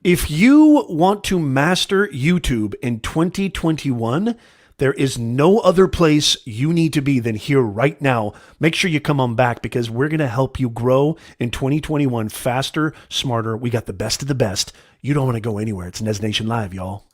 If you want to master YouTube in 2021, there is no other place you need to be than here right now. Make sure you come on back because we're going to help you grow in 2021 faster, smarter. We got the best of the best. You don't want to go anywhere. It's Nez Nation Live, y'all.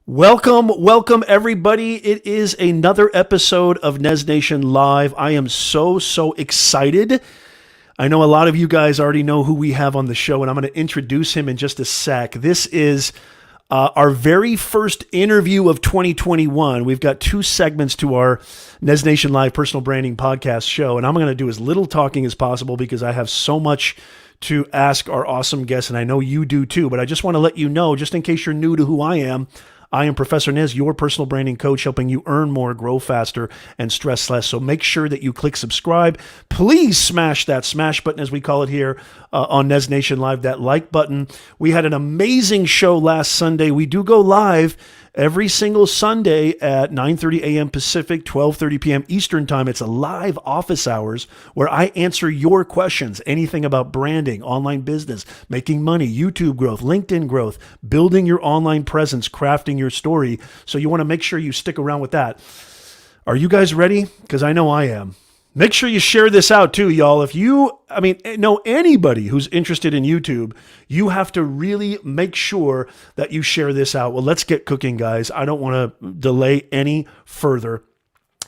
Welcome everybody. It is another episode of Nez Nation Live. I am so excited. I know a lot of you guys already know who we have on the show, and I'm going to introduce him in just a sec. This is our very first interview of 2021. We've got two segments to our Nez Nation Live personal branding podcast show, and I'm going to do as little talking as possible because I have so much to ask our awesome guests, and I know you do too, but I just want to let you know, just in case you're new to who I am Professor Nez, your personal branding coach, helping you earn more, grow faster, and stress less. So make sure that you click subscribe. Please smash that smash button, as we call it here on Nez Nation Live, that like button. We had an amazing show last Sunday. We do go live every single Sunday at 9:30 a.m. Pacific, 12:30 p.m. Eastern Time. It's a live office hours where I answer your questions, anything about branding, online business, making money, YouTube growth, LinkedIn growth, building your online presence, crafting your story. So you want to make sure you stick around with that. Are you guys ready? Because I know I am. Make sure you share this out too, y'all. If you, know anybody who's interested in YouTube, you have to really make sure that you share this out. Well, let's get cooking, guys. I don't want to delay any further.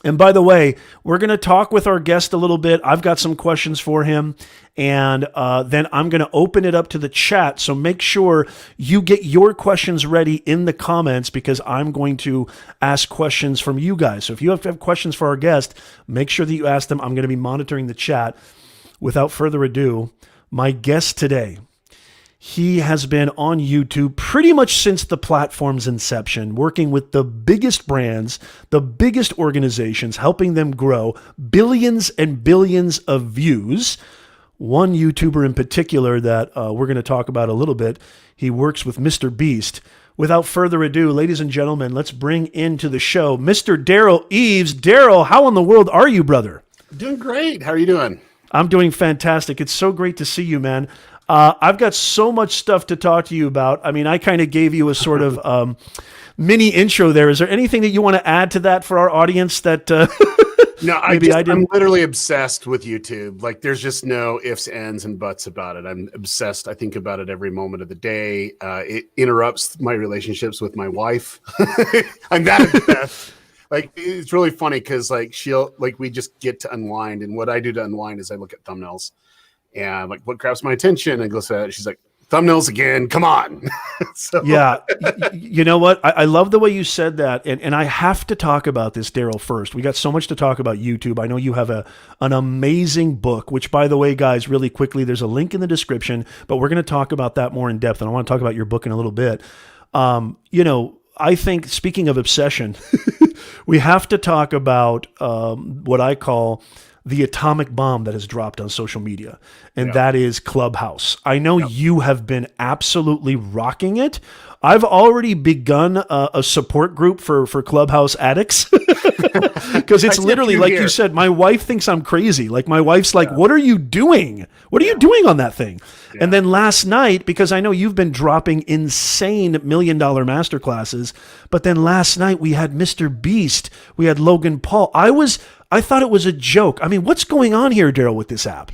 And by the way, we're going to talk with our guest a little bit. I've got some questions for him, and then I'm going to open it up to the chat. So make sure you get your questions ready in the comments because I'm going to ask questions from you guys. So if you have questions for our guest, make sure that you ask them. I'm going to be monitoring the chat. Without further ado, my guest today, he has been on YouTube pretty much since the platform's inception, working with the biggest brands, the biggest organizations, helping them grow billions and billions of views. One YouTuber in particular that we're going to talk about a little bit, he works with Mr. Beast. Without further ado, ladies and gentlemen, let's bring into the show Mr. Derral Eves. Derral, how in the world are you, brother? Doing great. How are you doing? I'm doing fantastic. It's so great to see you, man. I've got so much stuff to talk to you about. I mean, I kind of gave you a sort of mini intro there. Is there anything that you want to add to that for our audience that no, maybe I didn't? I'm literally obsessed with YouTube. Like, there's just no ifs, ands, and buts about it. I'm obsessed. I think about it every moment of the day. It interrupts my relationships with my wife. I'm that obsessed. Like, it's really funny because we just get to unwind. And what I do to unwind is I look at thumbnails. And like, what grabs my attention? And goes to that. She's like, thumbnails again. Come on. So. Yeah. You know what? I love the way you said that. And I have to talk about this, Derral, first. We got so much to talk about YouTube. I know you have an amazing book, which, by the way, guys, really quickly, there's a link in the description, but we're going to talk about that more in depth. And I want to talk about your book in a little bit. I think, speaking of obsession, we have to talk about what I call the atomic bomb that has dropped on social media, and that is Clubhouse. I know you have been absolutely rocking it. I've already begun a support group for Clubhouse addicts because it's literally, like you said, my wife thinks I'm crazy. Like, my wife's like, what are you doing? What are you doing on that thing? Yeah. And then last night, because I know you've been dropping insane $1 million masterclasses, but then last night we had Mr. Beast, we had Logan Paul. I thought it was a joke. I mean, what's going on here, Derral, with this app?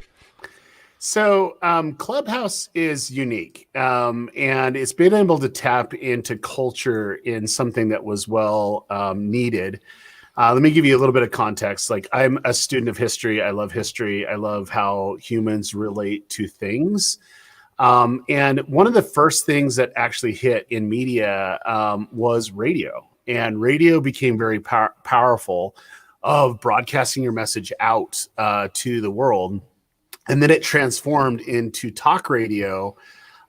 So Clubhouse is unique, and it's been able to tap into culture in something that was well needed. Let me give you a little bit of context. Like, I'm a student of history. I love history. I love how humans relate to things. And one of the first things that actually hit in media was radio. And radio became very powerful of broadcasting your message out to the world. And then it transformed into talk radio.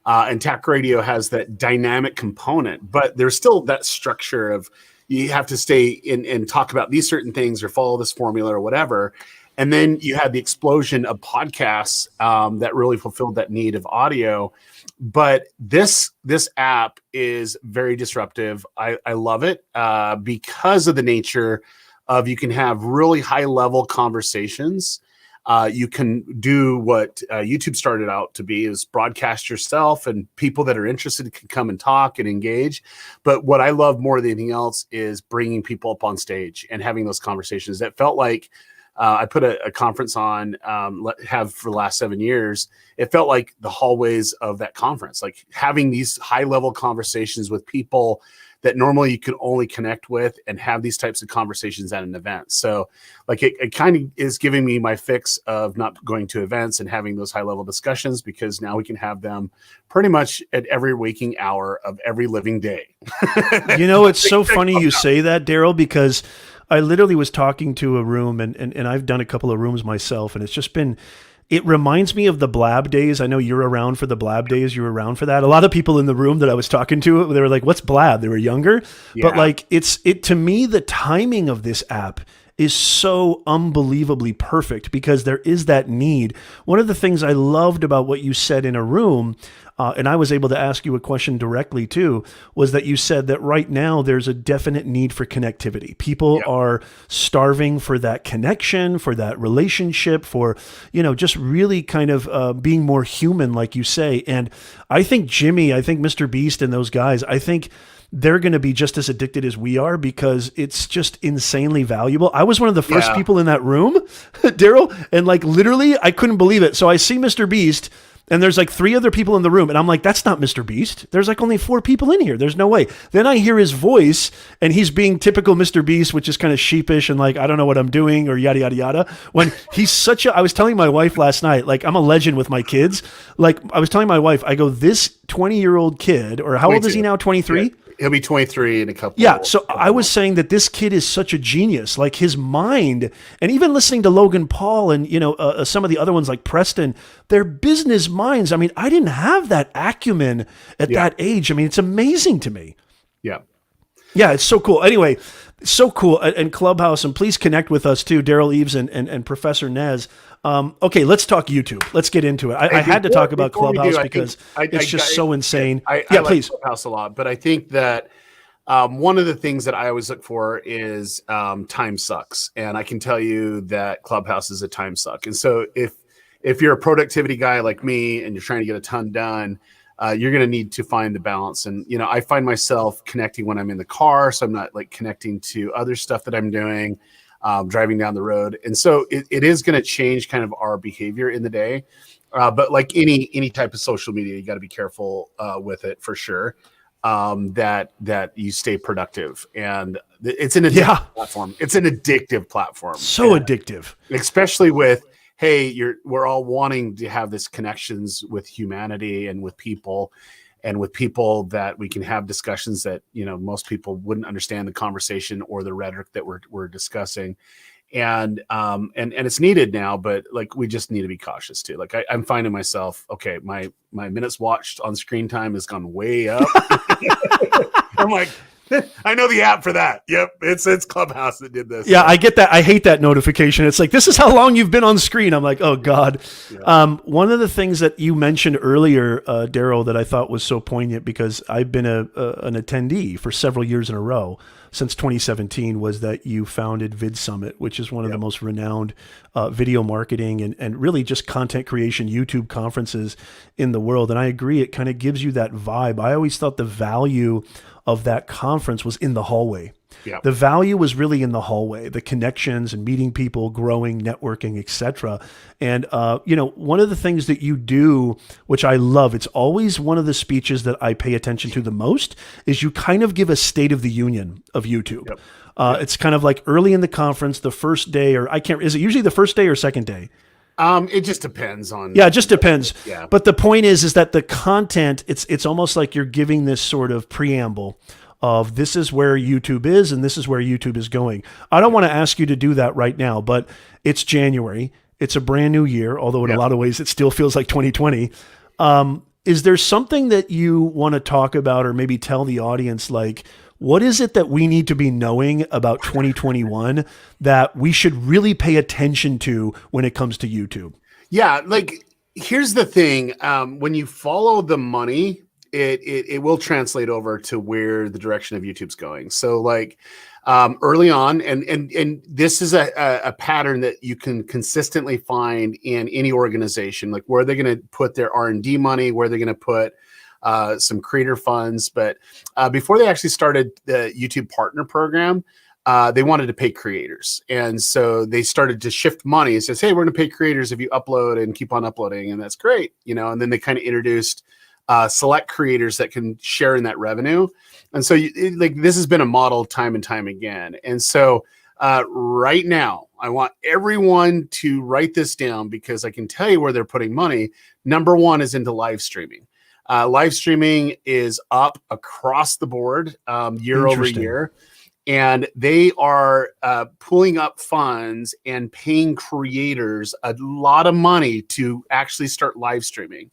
And talk radio has that dynamic component, but there's still that structure of you have to stay in and talk about these certain things or follow this formula or whatever. And then you had the explosion of podcasts that really fulfilled that need of audio. But this app is very disruptive. I love it because of the nature of, you can have really high level conversations. You can do what YouTube started out to be, is broadcast yourself, and people that are interested can come and talk and engage. But what I love more than anything else is bringing people up on stage and having those conversations. That felt like I put a conference on, have for the last 7 years. It felt like the hallways of that conference, like having these high level conversations with people that normally you could only connect with, and have these types of conversations at an event. So like it kind of is giving me my fix of not going to events and having those high level discussions, because now we can have them pretty much at every waking hour of every living day. It's so funny you say that, Derral, because I literally was talking to a room, and I've done a couple of rooms myself, and it's just been, it reminds me of the Blab days. I know you're around for the Blab days. You were around for that. A lot of people in the room that I was talking to, they were like, what's Blab? They were younger. Yeah. But like, to me, the timing of this app is so unbelievably perfect, because there is that need. One of the things I loved about what you said in a room, and I was able to ask you a question directly too, was that you said that right now there's a definite need for connectivity. People are starving for that connection, for that relationship, for, just really kind of being more human, like you say. And I think Mr. Beast and those guys, I think they're going to be just as addicted as we are, because it's just insanely valuable. I was one of the first people in that room, Derral, and like literally I couldn't believe it. So I see Mr. Beast, and there's like 3 other people in the room, and I'm like, that's not Mr. Beast. There's like only 4 people in here. There's no way. Then I hear his voice, and he's being typical Mr. Beast, which is kind of sheepish and like, I don't know what I'm doing, or yada, yada, yada. When he's I was telling my wife last night, like, I'm a legend with my kids. Like, I was telling my wife, I go, this 20-year-old kid, or how old is he now? 23? Yeah. He'll be 23 in a couple. Yeah. So I was saying that this kid is such a genius, like his mind, and even listening to Logan Paul and, some of the other ones like Preston, they're business minds. I mean, I didn't have that acumen at that age. I mean, it's amazing to me. Yeah. Yeah. It's so cool. Anyway, so cool. And Clubhouse, and please connect with us too, Derral Eves and Professor Nez. Okay, let's talk YouTube. Let's get into it. I had to talk about Clubhouse because it's just so insane. I like please. Clubhouse a lot, but I think that one of the things that I always look for is time sucks. And I can tell you that Clubhouse is a time suck. And so if you're a productivity guy like me and you're trying to get a ton done, you're going to need to find the balance. And, I find myself connecting when I'm in the car, so I'm not like connecting to other stuff that I'm doing. Driving down the road. And so it is going to change kind of our behavior in the day. But like any type of social media, you got to be careful with it for sure. That you stay productive, and it's an addictive platform. It's an addictive platform. So addictive, especially with, hey, we're all wanting to have this connections with humanity and with people. And with people that we can have discussions that, most people wouldn't understand the conversation or the rhetoric that we're discussing. And it's needed now, but like, we just need to be cautious too. Like I'm finding myself, okay, my minutes watched on screen time has gone way up. I'm like, I know the app for that. Yep. It's Clubhouse that did this. Yeah, I get that. I hate that notification. It's like, this is how long you've been on screen. I'm like, oh God. Yeah. One of the things that you mentioned earlier, Derral, that I thought was so poignant, because I've been an attendee for several years in a row since 2017, was that you founded Vid Summit, which is one of the most renowned video marketing and really just content creation YouTube conferences in the world. And I agree, it kind of gives you that vibe. I always thought the value of that conference was in the hallway. Yeah. The value was really in the hallway, the connections and meeting people, growing, networking, etc. And, one of the things that you do, which I love, it's always one of the speeches that I pay attention to the most, is you kind of give a state of the union of YouTube. Yep. It's kind of like early in the conference, the first day, is it usually the first day or second day? It just depends on. Yeah, it just depends. Yeah. But the point is that the content, it's almost like you're giving this sort of preamble of, this is where YouTube is and this is where YouTube is going. I don't want to ask you to do that right now, but it's January. It's a brand new year, although in a lot of ways it still feels like 2020. Is there something that you want to talk about, or maybe tell the audience, like, What is it that we need to be knowing about 2021 that we should really pay attention to when it comes to YouTube? Yeah, like here's the thing. When you follow the money, it will translate over to where the direction of YouTube's going. So like early on, and this is a pattern that you can consistently find in any organization, like where they're going to put their R&D money, where they're going to put some creator funds. But before they actually started the YouTube partner program, they wanted to pay creators. And so they started to shift money. It says, hey, we're going to pay creators if you upload and keep on uploading. And that's great. You know, and then they kind of introduced select creators that can share in that revenue. And so like this has been a model time and time again. And so right now, I want everyone to write this down because I can tell you where they're putting money. Number one is into live streaming. Live streaming is up across the board year over year. And they are pulling up funds and paying creators a lot of money to actually start live streaming.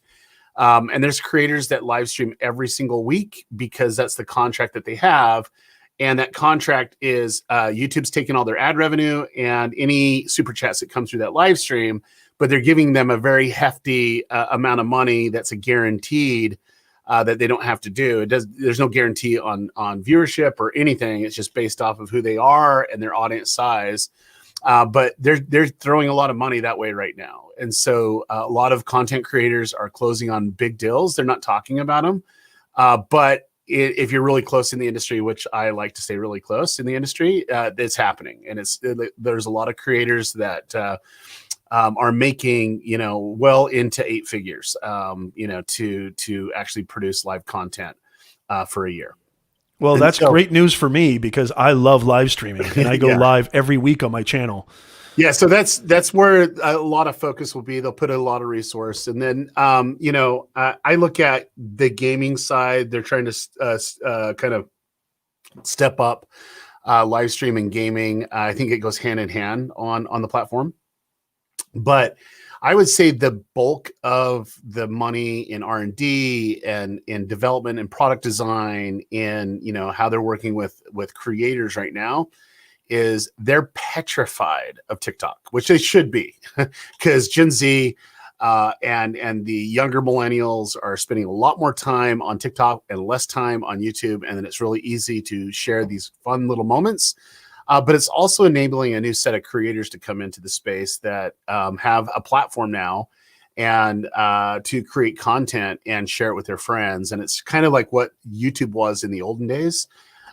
And there's creators that live stream every single week because that's the contract that they have. And that contract is YouTube's taking all their ad revenue and any super chats that come through that live stream, but they're giving them a very hefty amount of money that's a guaranteed that they don't have to do. There's no guarantee on viewership or anything. It's just based off of who they are and their audience size. But they're throwing a lot of money that way right now. And so a lot of content creators are closing on big deals. They're not talking about them. But if you're really close in the industry, which I like to stay really close in the industry, it's happening. And there's a lot of creators that are making, you know, well into 8 figures, you know, to actually produce live content for a year. Well, that's great news for me because I love live streaming and I go live every week on my channel. Yeah, so that's where a lot of focus will be. They'll put a lot of resource, and then you know, I look at the gaming side. They're trying to kind of step up live stream and gaming. I think it goes hand in hand on the platform, but I would say the bulk of the money in R&D and in development and product design, in you know how they're working with creators right now, is they're petrified of TikTok, which they should be, because Gen Z and the younger millennials are spending a lot more time on TikTok and less time on YouTube, and then it's really easy to share these fun little moments. But it's also enabling a new set of creators to come into the space that have a platform now and to create content and share it with their friends. And it's kind of like what YouTube was in the olden days.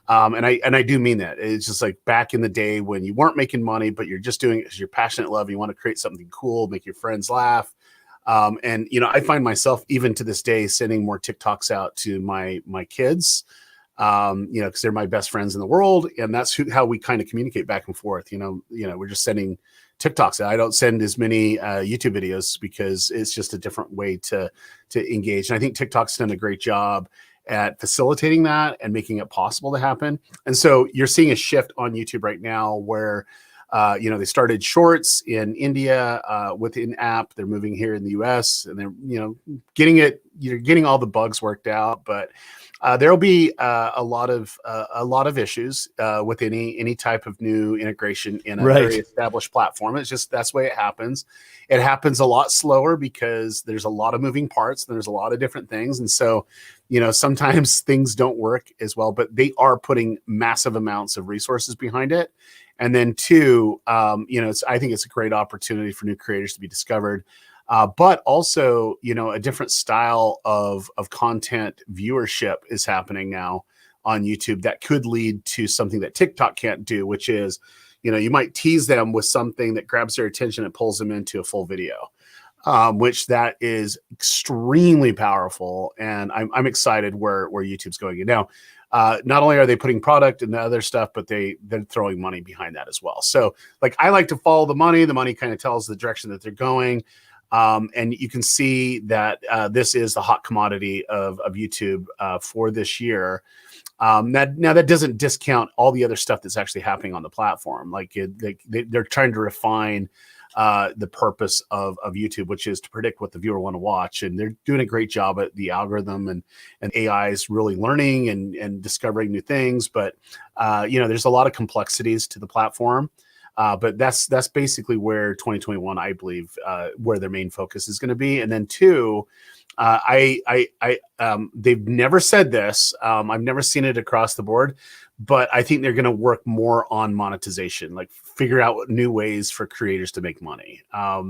And I do mean that. It's just like back in the day when you weren't making money, but you're just doing it because you're passionate love. You want to create something cool, make your friends laugh. And, you know, I find myself even to this day sending more TikToks out to my kids, you know, because they're my best friends in the world. And that's how we kind of communicate back and forth. You know, we're just sending TikToks. I don't send as many YouTube videos because it's just a different way to engage. And I think TikTok's done a great job at facilitating that and making it possible to happen. And so you're seeing a shift on YouTube right now where, you know, they started shorts in India with an app. They're moving here in the US and they're, you know, you're getting all the bugs worked out, but there'll be a lot of issues with any type of new integration in a very established platform. It's just, that's the way it happens. It happens a lot slower because there's a lot of moving parts and there's a lot of different things. And so, you know, sometimes things don't work as well, but they are putting massive amounts of resources behind it. And then two, you know, I think it's a great opportunity for new creators to be discovered. But also, you know, a different style of content viewership is happening now on YouTube that could lead to something that TikTok can't do, which is, you know, you might tease them with something that grabs their attention and pulls them into a full video, which that is extremely powerful. And I'm excited where YouTube's going. And now, not only are they putting product and the other stuff, but they're throwing money behind that as well. So like, I like to follow the money. The money kind of tells the direction that they're going. And you can see that this is the hot commodity of YouTube for this year. Now that doesn't discount all the other stuff that's actually happening on the platform. Like they're trying to refine the purpose of YouTube, which is to predict what the viewer want to watch. And they're doing a great job at the algorithm, and AI is really learning and discovering new things. But, there's a lot of complexities to the platform. But that's basically where 2021, I believe, where their main focus is going to be. And then two, they've never said this. I've never seen it across the board, but I think they're going to work more on monetization, like figure out new ways for creators to make money.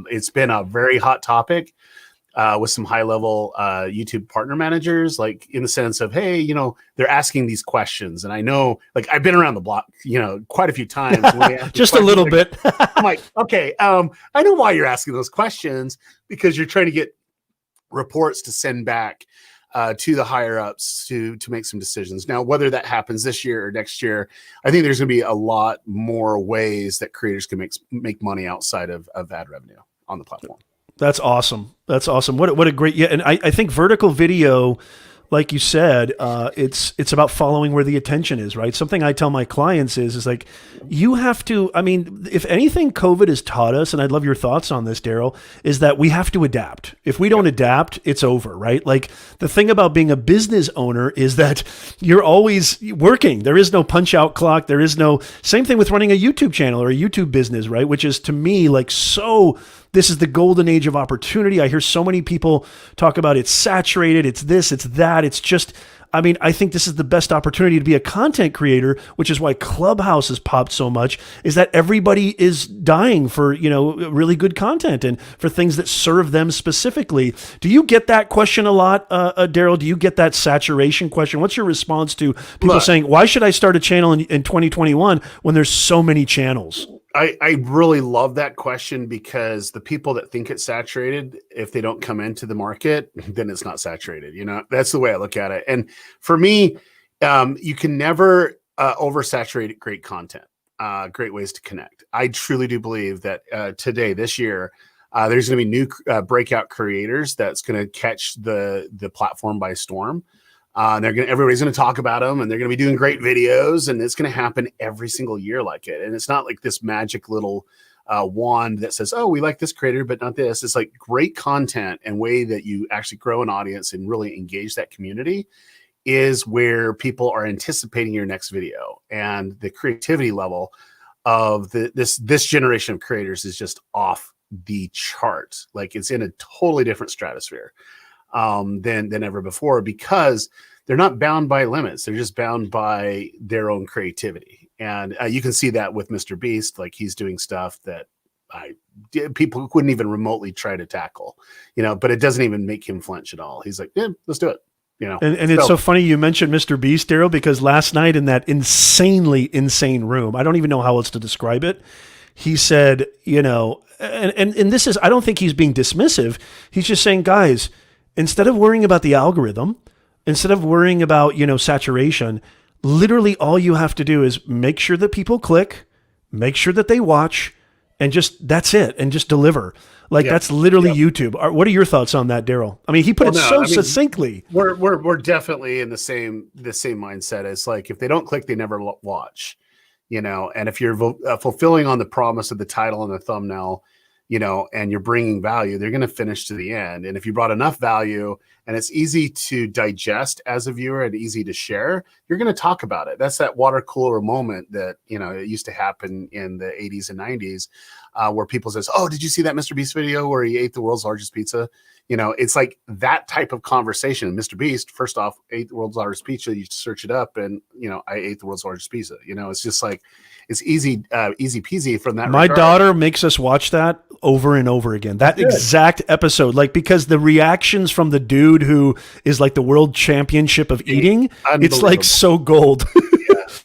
It's been a very hot topic with some high level YouTube partner managers, like in the sense of, hey, they're asking these questions. And I know, like, I've been around the block, quite a few times. Just a little bit. I'm like, okay, I know why you're asking those questions, because you're trying to get reports to send back to the higher ups to make some decisions. Now, whether that happens this year or next year, I think there's going to be a lot more ways that creators can make money outside of ad revenue on the platform. That's awesome. That's awesome. What a great, yeah. And I think vertical video, like you said, it's about following where the attention is, right? Something I tell my clients is like, you have to, I mean, if anything COVID has taught us, and I'd love your thoughts on this, Derral, is that we have to adapt. If we don't adapt, it's over, right? Like the thing about being a business owner is that you're always working. There is no punch out clock. There is no, same thing with running a YouTube channel or a YouTube business, right? Which is to me like this is the golden age of opportunity. I hear so many people talk about it's saturated, it's this, it's that. It's just, I mean, I think this is the best opportunity to be a content creator, which is why Clubhouse has popped so much, is that everybody is dying for, really good content and for things that serve them specifically. Do you get that question a lot, Derral? Do you get that saturation question? What's your response to people saying, why should I start a channel in 2021 when there's so many channels? I really love that question, because the people that think it's saturated, if they don't come into the market, then it's not saturated. That's the way I look at it. And for me, you can never oversaturate great content, great ways to connect. I truly do believe that this year, there's going to be new breakout creators that's going to catch the platform by storm. Everybody's going to talk about them, and they're going to be doing great videos, and it's going to happen every single year like it. And it's not like this magic little wand that says, oh, we like this creator, but not this. It's like great content and way that you actually grow an audience and really engage that community is where people are anticipating your next video. And the creativity level of this generation of creators is just off the chart. Like it's in a totally different stratosphere than ever before, because they're not bound by limits. They're just bound by their own creativity. And you can see that with Mr. Beast. Like he's doing stuff that people couldn't even remotely try to tackle, but it doesn't even make him flinch at all. He's like, yeah, let's do it. And it's so funny you mentioned Mr. Beast, Derral, because last night in that insanely insane room, I don't even know how else to describe it. He said, and this is, I don't think he's being dismissive. He's just saying, guys, instead of worrying about the algorithm, instead of worrying about, saturation, literally all you have to do is make sure that people click, make sure that they watch, and that's it. And just deliver. Like that's literally YouTube. What are your thoughts on that, Derral? I mean, he put succinctly. We're definitely in the same mindset. It's like, if they don't click, they never watch, and if you're fulfilling on the promise of the title and the thumbnail, and you're bringing value, they're going to finish to the end. And if you brought enough value and it's easy to digest as a viewer and easy to share, you're going to talk about it. That's that water cooler moment that, it used to happen in the 80s and 90s where people says, oh, did you see that Mr. Beast video where he ate the world's largest pizza? It's like that type of conversation. Mr. Beast, first off, ate the world's largest pizza. You search it up and, I ate the world's largest pizza. It's just like, it's easy peasy from that. My daughter makes us watch that over and over again. That exact episode, because the reactions from the dude who is like the world championship of eating, it's like so gold.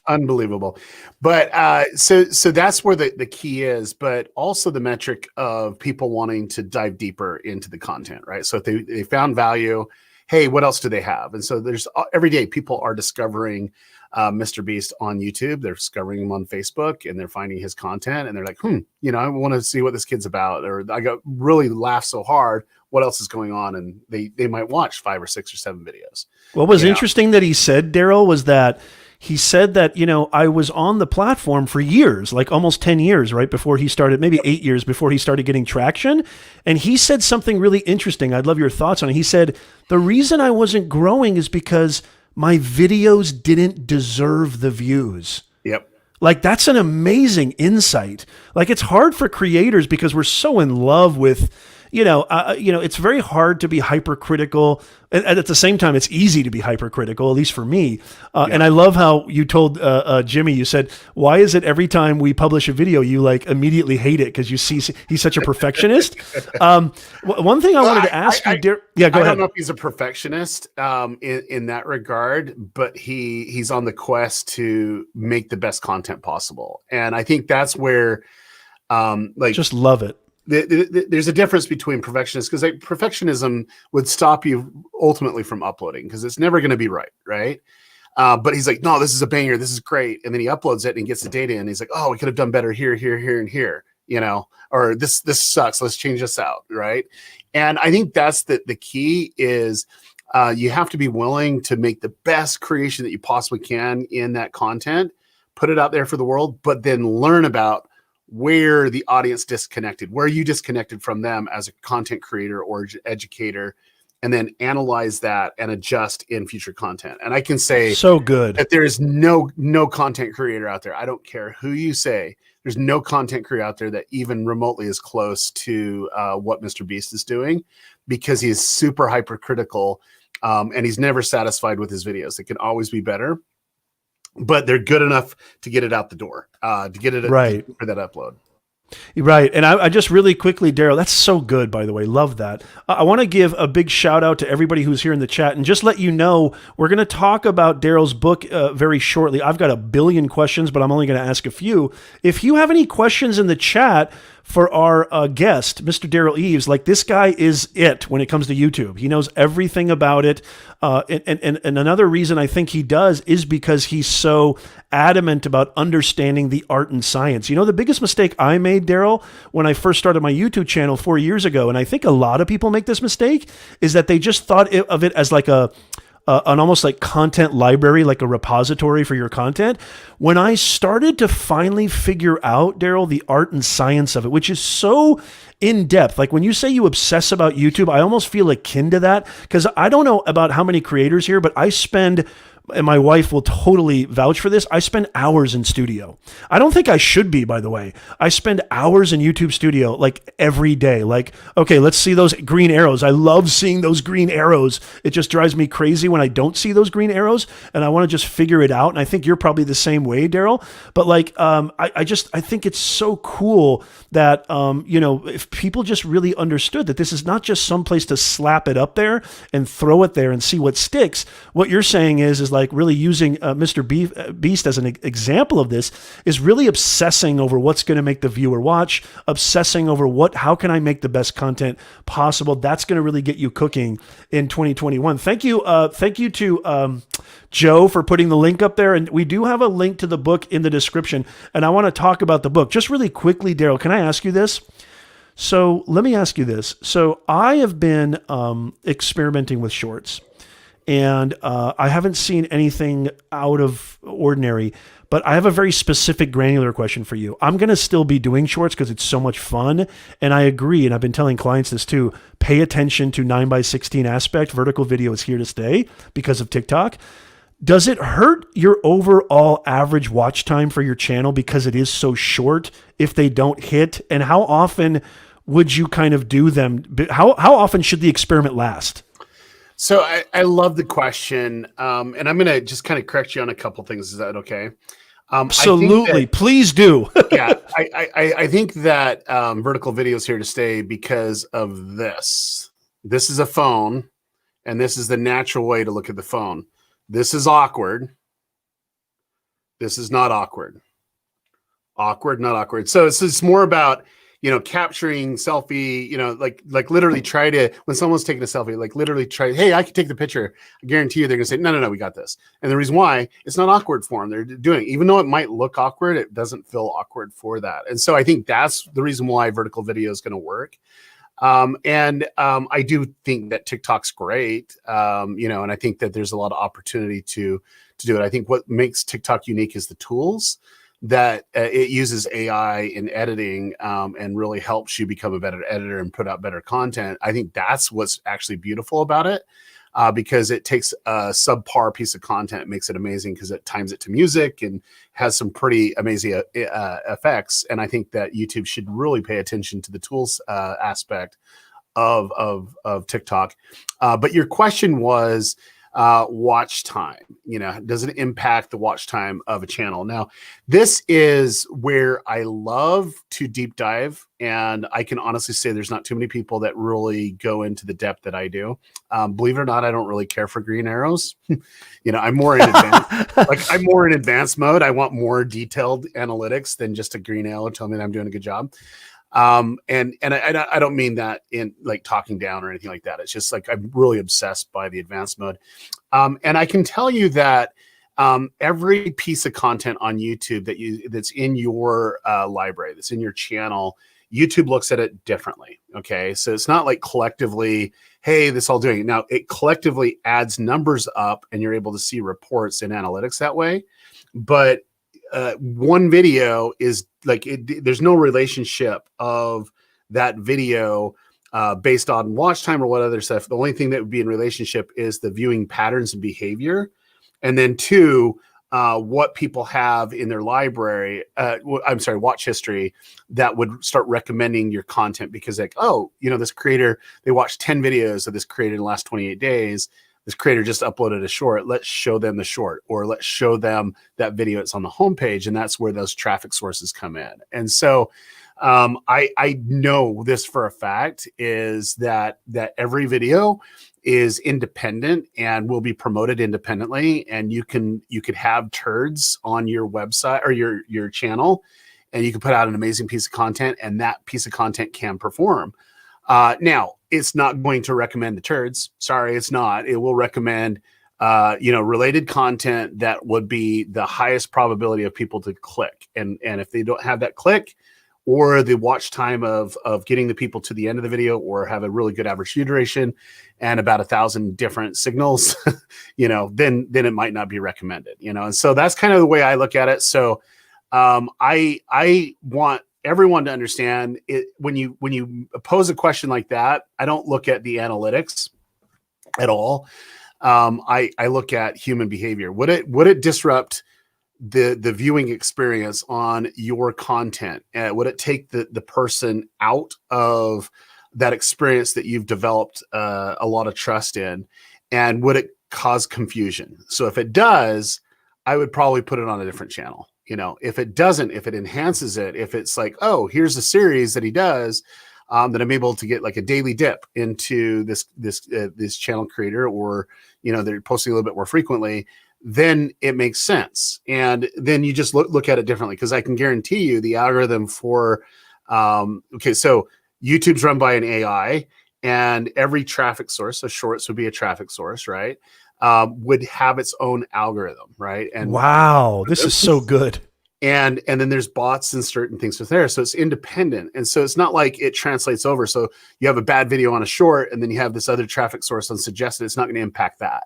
Unbelievable. But so that's where the key is, but also the metric of people wanting to dive deeper into the content, right? So if they found value, hey, what else do they have? And so there's every day people are discovering Mr. Beast on YouTube. They're discovering him on Facebook, and they're finding his content, and they're like, I want to see what this kid's about, or I got really laughed so hard. What else is going on? And they might watch 5 or 6 or 7 videos. What was interesting that he said, Derral, was that he said that, I was on the platform for years, like almost 10 years, right before he started, maybe 8 years before he started getting traction. And he said something really interesting. I'd love your thoughts on it. He said, the reason I wasn't growing is because my videos didn't deserve the views. Yep. Like, that's an amazing insight. Like, it's hard for creators because we're so in love with, it's very hard to be hypercritical. And at the same time, it's easy to be hypercritical, at least for me. And I love how you told Jimmy, you said, why is it every time we publish a video, you like immediately hate it because you see he's such a perfectionist? One thing I wanted to ask you, go ahead. I don't know if he's a perfectionist in that regard, but he's on the quest to make the best content possible. And I think that's where, just love it. There's a difference between perfectionists, because perfectionism would stop you ultimately from uploading because it's never going to be right? But he's like, no, this is a banger, this is great, and then he uploads it and he gets the data in. And he's like, oh, we could have done better here, and here, or this sucks. Let's change this out, right? And I think that's the key is you have to be willing to make the best creation that you possibly can in that content, put it out there for the world, but then learn about where the audience disconnected, where you disconnected from them as a content creator or educator, and then analyze that and adjust in future content. And I can say so good that there is no content creator out there. I don't care who you say. There's no content creator out there that even remotely is close to what Mr. Beast is doing, because he is super hypercritical and he's never satisfied with his videos. It can always be better, but they're good enough to get it out the door, to get it right for that upload. Right. And I just really quickly, Derral, that's so good, by the way. Love that. I want to give a big shout out to everybody who's here in the chat and just let you know, we're going to talk about Derral's book very shortly. I've got a billion questions, but I'm only going to ask a few. If you have any questions in the chat for our guest, Mr. Derral Eves, like, this guy is it when it comes to YouTube. He knows everything about it. And another reason I think he does is because he's so adamant about understanding the art and science. The biggest mistake I made, Derral, when I first started my YouTube channel 4 years ago, and I think a lot of people make this mistake, is that they just thought of it as like an almost like content library, like a repository for your content. When I started to finally figure out, Derral, the art and science of it, which is so in depth, like when you say you obsess about YouTube, I almost feel akin to that, because I don't know about how many creators here, but I spend, and my wife will totally vouch for this, I spend hours in studio. I don't think I should be, by the way. I spend hours in YouTube studio, like every day. Like, okay, let's see those green arrows. I love seeing those green arrows. It just drives me crazy when I don't see those green arrows, and I want to just figure it out. And I think you're probably the same way, Derral. But like, I think it's so cool that, if people just really understood that this is not just some place to slap it up there and throw it there and see what sticks. What you're saying is like really using Mr. Beast as an example of this, is really obsessing over what's going to make the viewer watch, obsessing over how can I make the best content possible. That's going to really get you cooking in 2021. Thank you to Joe for putting the link up there. And we do have a link to the book in the description. And I want to talk about the book just really quickly, Derral. Can I ask you this? So let me ask you this. So I have been experimenting with shorts, and I haven't seen anything out of ordinary, but I have a very specific granular question for you. I'm going to still be doing shorts because it's so much fun. And I agree. And I've been telling clients this too. Pay attention to 9:16 aspect. Vertical video is here to stay because of TikTok. Does it hurt your overall average watch time for your channel because it is so short if they don't hit? And how often would you kind of do them? How often should the experiment last? So I love the question. And I'm going to just kind of correct you on a couple things. Is that okay? Absolutely. Please do. Yeah. I think that vertical video is here to stay because of this. This is a phone, and this is the natural way to look at the phone. This is awkward. This is not awkward. Awkward, not awkward. So it's more about, capturing selfie, like literally try to, when someone's taking a selfie, like literally try, hey, I can take the picture. I guarantee you they're gonna say, no, we got this. And the reason why, it's not awkward for them. They're doing it. Even though it might look awkward, it doesn't feel awkward for that. And so I think that's the reason why vertical video is gonna work. I do think that TikTok's great, and I think that there's a lot of opportunity to do it. I think what makes TikTok unique is the tools that it uses AI in editing, and really helps you become a better editor and put out better content. I think that's what's actually beautiful about it, because it takes a subpar piece of content, makes it amazing because it times it to music and has some pretty amazing effects. And I think that YouTube should really pay attention to the tools aspect of TikTok. But your question was, watch time, does it impact the watch time of a channel? Now, this is where I love to deep dive, and I can honestly say there's not too many people that really go into the depth that I do. Believe it or not, I don't really care for green arrows. I'm more in advanced, I'm more in advanced mode. I want more detailed analytics than just a green arrow telling me that I'm doing a good job. And I don't mean that in like talking down or anything like that. It's just like, I'm really obsessed by the advanced mode. And I can tell you that, every piece of content on YouTube that's in your library, that's in your channel, YouTube looks at it differently. Okay. So it's not like collectively, hey, this all doing it. Now it collectively adds numbers up and you're able to see reports and analytics that way. But one video is like, there's no relationship of that video based on watch time or what other stuff. The only thing that would be in relationship is the viewing patterns and behavior. And then two, what people have in their library, watch history, that would start recommending your content, because like, oh, this creator, they watched 10 videos of this creator in the last 28 days. This creator just uploaded a short. Let's show them the short, or let's show them that video. It's on the homepage, and that's where those traffic sources come in. And so I know this for a fact, is that every video is independent and will be promoted independently. And you could have turds on your website or your channel, and you can put out an amazing piece of content, and that piece of content can perform. Now, it's not going to recommend the turds. Sorry, it's not. It will recommend, related content that would be the highest probability of people to click. And if they don't have that click, or the watch time of getting the people to the end of the video, or have a really good average view duration and about 1,000 different signals, then it might not be recommended, and so that's kind of the way I look at it. So I want everyone to understand it. When you pose a question like that, I don't look at the analytics at all. I look at human behavior. Would it disrupt the viewing experience on your content? Would it take the person out of that experience that you've developed a lot of trust in? And would it cause confusion? So if it does, I would probably put it on a different channel. If it doesn't, if it enhances it, if it's like, oh, here's a series that he does, that I'm able to get like a daily dip into this channel creator, or, they're posting a little bit more frequently, then it makes sense. And then you just look at it differently, because I can guarantee you the algorithm for, so YouTube's run by an AI, and every traffic source, so shorts would be a traffic source, right? Would have its own algorithm, right? And wow, this is so good. And then there's bots and certain things with there. So it's independent. And so it's not like it translates over. So you have a bad video on a short, and then you have this other traffic source on suggested. It's not going to impact that.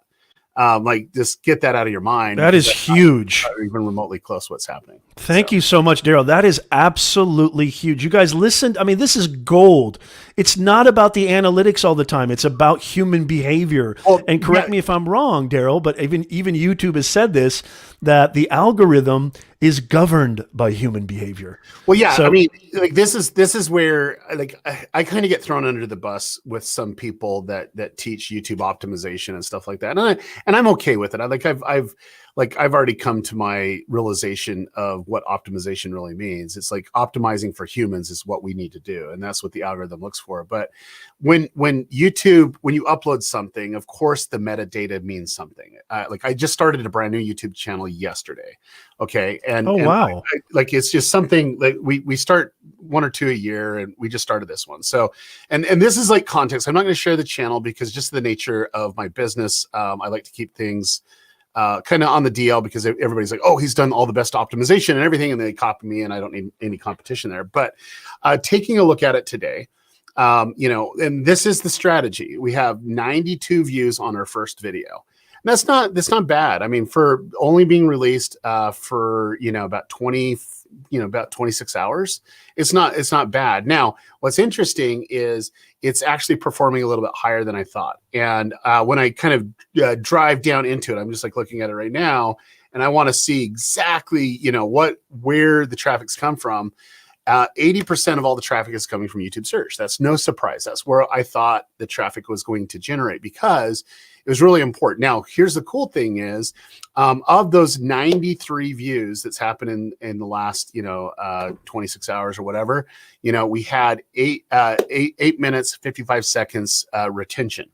Just get that out of your mind. That is huge. Not even remotely close to what's happening. Thank you so much, Derral. That is absolutely huge. You guys listened. I mean, this is gold. It's not about the analytics all the time. It's about human behavior. Well, and correct me if I'm wrong, Derral, but even YouTube has said this, that the algorithm is governed by human behavior. Well, yeah, so, I mean, like this is where like I kind of get thrown under the bus with some people that teach YouTube optimization and stuff like that, and I'm okay with it. I've already come to my realization of what optimization really means. It's like optimizing for humans is what we need to do, and that's what the algorithm looks for. But when you upload something, of course the metadata means something. Like I just started a brand new YouTube channel yesterday. Okay. And wow. Like it's just something like we start one or two a year, and we just started this one. So, and this is like context. I'm not going to share the channel because just the nature of my business, I like to keep things kind of on the DL because everybody's like, oh, he's done all the best optimization and everything, and they copy me, and I don't need any competition there. But taking a look at it today, and this is the strategy. We have 92 views on our first video. And that's not bad. I mean, for only being released for about 26 hours, it's not bad. Now, what's interesting is it's actually performing a little bit higher than I thought. And when I kind of drive down into it, I'm just like looking at it right now, and I want to see exactly where the traffic's come from. 80% of all the traffic is coming from YouTube search. That's no surprise. That's where I thought the traffic was going to generate because it was really important. Now, here's the cool thing is, of those 93 views that's happened in the last, 26 hours or whatever, we had 8 minutes, 55 seconds retention.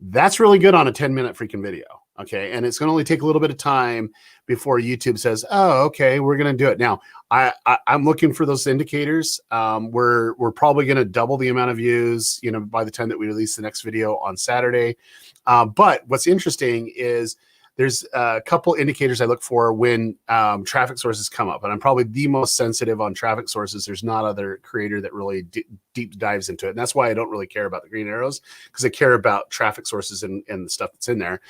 That's really good on a 10-minute freaking video. Okay. And it's going to only take a little bit of time before YouTube says, oh, okay, we're going to do it. Now, I'm looking for those indicators. We're probably going to double the amount of views, by the time that we release the next video on Saturday. But what's interesting is there's a couple indicators I look for when traffic sources come up, and I'm probably the most sensitive on traffic sources. There's not other creator that really deep dives into it, and that's why I don't really care about the green arrows, because I care about traffic sources and the stuff that's in there.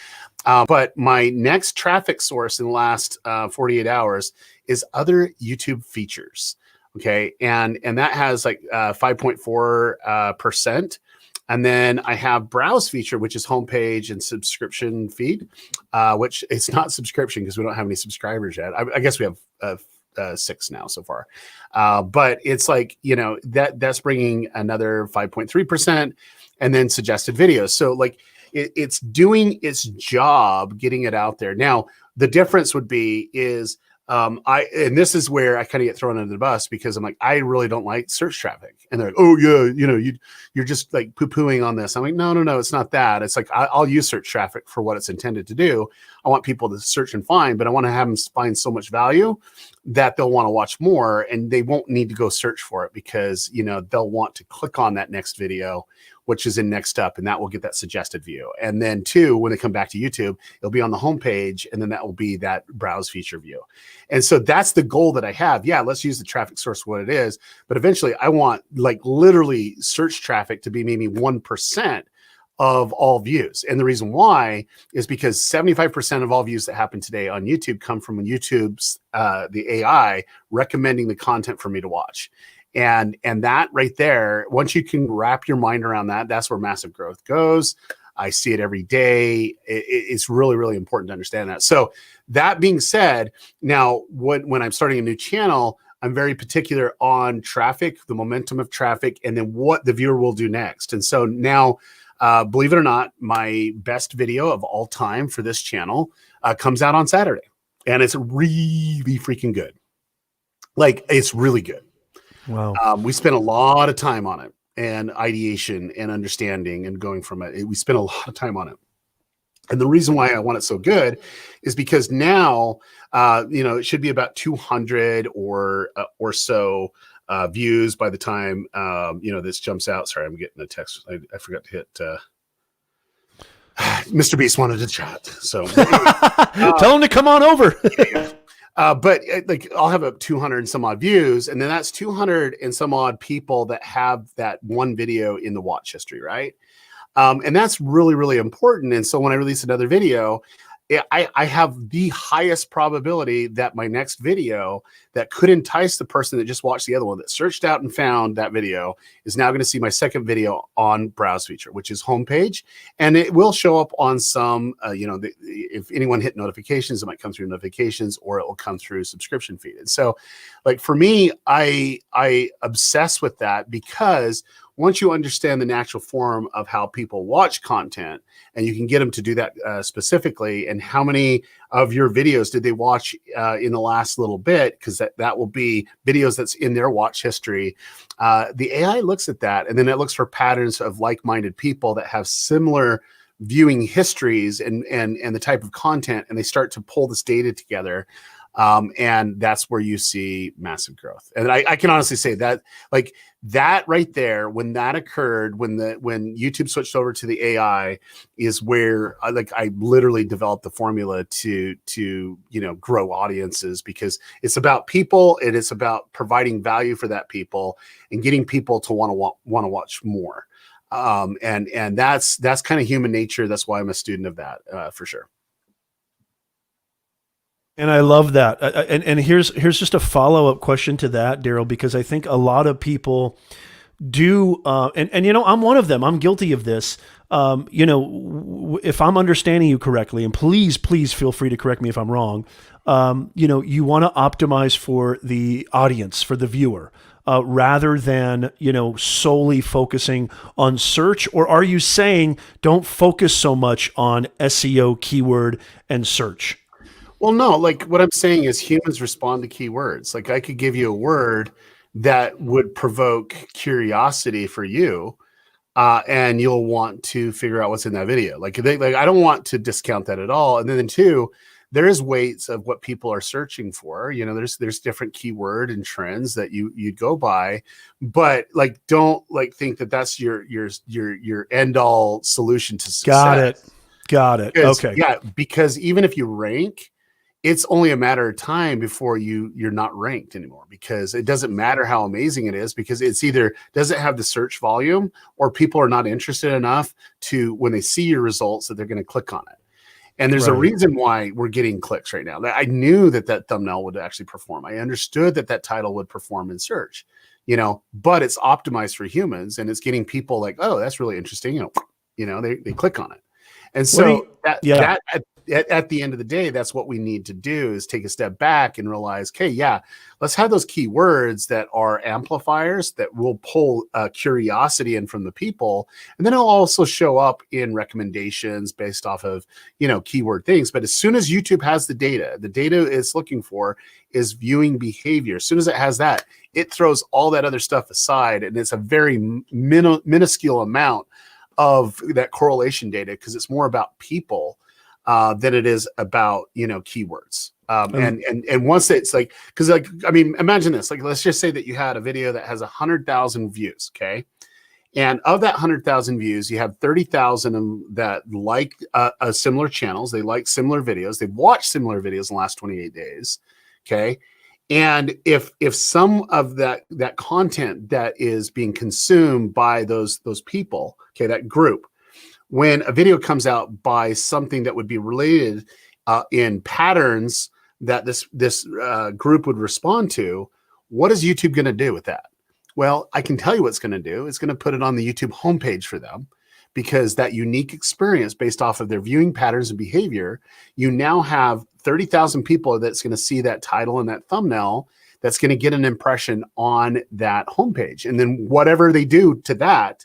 But my next traffic source in the last 48 hours is other YouTube features. Okay, and that has like 5.4%. And then I have browse feature, which is homepage and subscription feed, which it's not subscription because we don't have any subscribers yet. I guess we have 6 now so far. But it's like, that's bringing another 5.3%, and then suggested videos. So like it's doing its job, getting it out there. Now, the difference would be is, and this is where I kind of get thrown under the bus because I'm like, I really don't like search traffic. And they're like, oh yeah, you're just like poo-pooing on this. I'm like, no, it's not that. It's like, I'll use search traffic for what it's intended to do. I want people to search and find, but I want to have them find so much value that they'll want to watch more, and they won't need to go search for it because, they'll want to click on that next video, which is in next up, and that will get that suggested view. And then 2, when they come back to YouTube, it'll be on the homepage, and then that will be that browse feature view. And so that's the goal that I have. Yeah, let's use the traffic source what it is, but eventually I want like literally search traffic to be maybe 1% of all views. And the reason why is because 75% of all views that happen today on YouTube come from YouTube's the AI recommending the content for me to watch. And that right there, once you can wrap your mind around that, that's where massive growth goes. I see it every day. It's really, really important to understand that. So that being said, now when I'm starting a new channel, I'm very particular on traffic, the momentum of traffic, and then what the viewer will do next. And so now, believe it or not, my best video of all time for this channel comes out on Saturday. And it's really freaking good. Like, it's really good. Wow. We spent a lot of time on it, and ideation and understanding and going from it. We spent a lot of time on it. And the reason why I want it so good is because now, it should be about 200 or so views by the time, this jumps out. Sorry, I'm getting a text. I forgot to hit, Mr. Beast wanted to chat. So tell him to come on over. But like I'll have up 200 and some odd views, and then that's 200 and some odd people that have that one video in the watch history, right? And that's really, really important. And so when I release another video, I have the highest probability that my next video that could entice the person that just watched the other one, that searched out and found that video, is now going to see my second video on browse feature, which is homepage. And it will show up on some, if anyone hit notifications, it might come through notifications, or it will come through subscription feed. And so like for me, I obsess with that, because once you understand the natural form of how people watch content, and you can get them to do that specifically, and how many of your videos did they watch in the last little bit, because that will be videos that's in their watch history. The AI looks at that, and then it looks for patterns of like-minded people that have similar viewing histories and the type of content, and they start to pull this data together. And that's where you see massive growth. And I can honestly say that, like, that right there, when that occurred, when YouTube switched over to the AI, is where I literally developed the formula to grow audiences, because it's about people and it's about providing value for that people and getting people to want to watch more. And that's kind of human nature. That's why I'm a student of that, for sure. And I love that. And here's just a follow-up question to that, Derral, because I think a lot of people do, and I'm one of them. I'm guilty of this. If I'm understanding you correctly, and please feel free to correct me if I'm wrong. You want to optimize for the audience, for the viewer, rather than solely focusing on search. Or are you saying don't focus so much on SEO, keyword, and search? Well, no, like what I'm saying is humans respond to keywords. Like I could give you a word that would provoke curiosity for you, and you'll want to figure out what's in that video. Like I don't want to discount that at all. And then two, there is weights of what people are searching for. There's different keyword and trends that you'd go by, but like don't think that that's your end all solution to success. Got it. Okay. Yeah, because even if you rank, it's only a matter of time before you're not ranked anymore, because it doesn't matter how amazing it is, because it's either doesn't have the search volume or people are not interested enough to, when they see your results, that they're going to click on it. And there's a reason why we're getting clicks right now. I knew that thumbnail would actually perform. I understood that title would perform in search, but it's optimized for humans, and it's getting people like, oh, that's really interesting. They click on it. And so at the end of the day, that's what we need to do, is take a step back and realize, okay, yeah, let's have those keywords that are amplifiers that will pull curiosity in from the people. And then it'll also show up in recommendations based off of, keyword things. But as soon as YouTube has the data it's looking for is viewing behavior. As soon as it has that, it throws all that other stuff aside. And it's a very minuscule amount of that correlation data, because it's more about people than it is about keywords. And once it's because imagine this. Let's just say that you had a video that has 100,000 views, okay? And of that 100,000 views, you have 30,000 that like similar channels. They like similar videos. They've watched similar videos in the last 28 days, okay? And if some of that content that is being consumed by those people, okay, that group, when a video comes out by something that would be related in patterns that this group would respond to, what is YouTube going to do with that? Well, I can tell you what it's going to do. It's going to put it on the YouTube homepage for them, because that unique experience based off of their viewing patterns and behavior, you now have 30,000 people that's going to see that title and that thumbnail, that's going to get an impression on that homepage. And then whatever they do to that,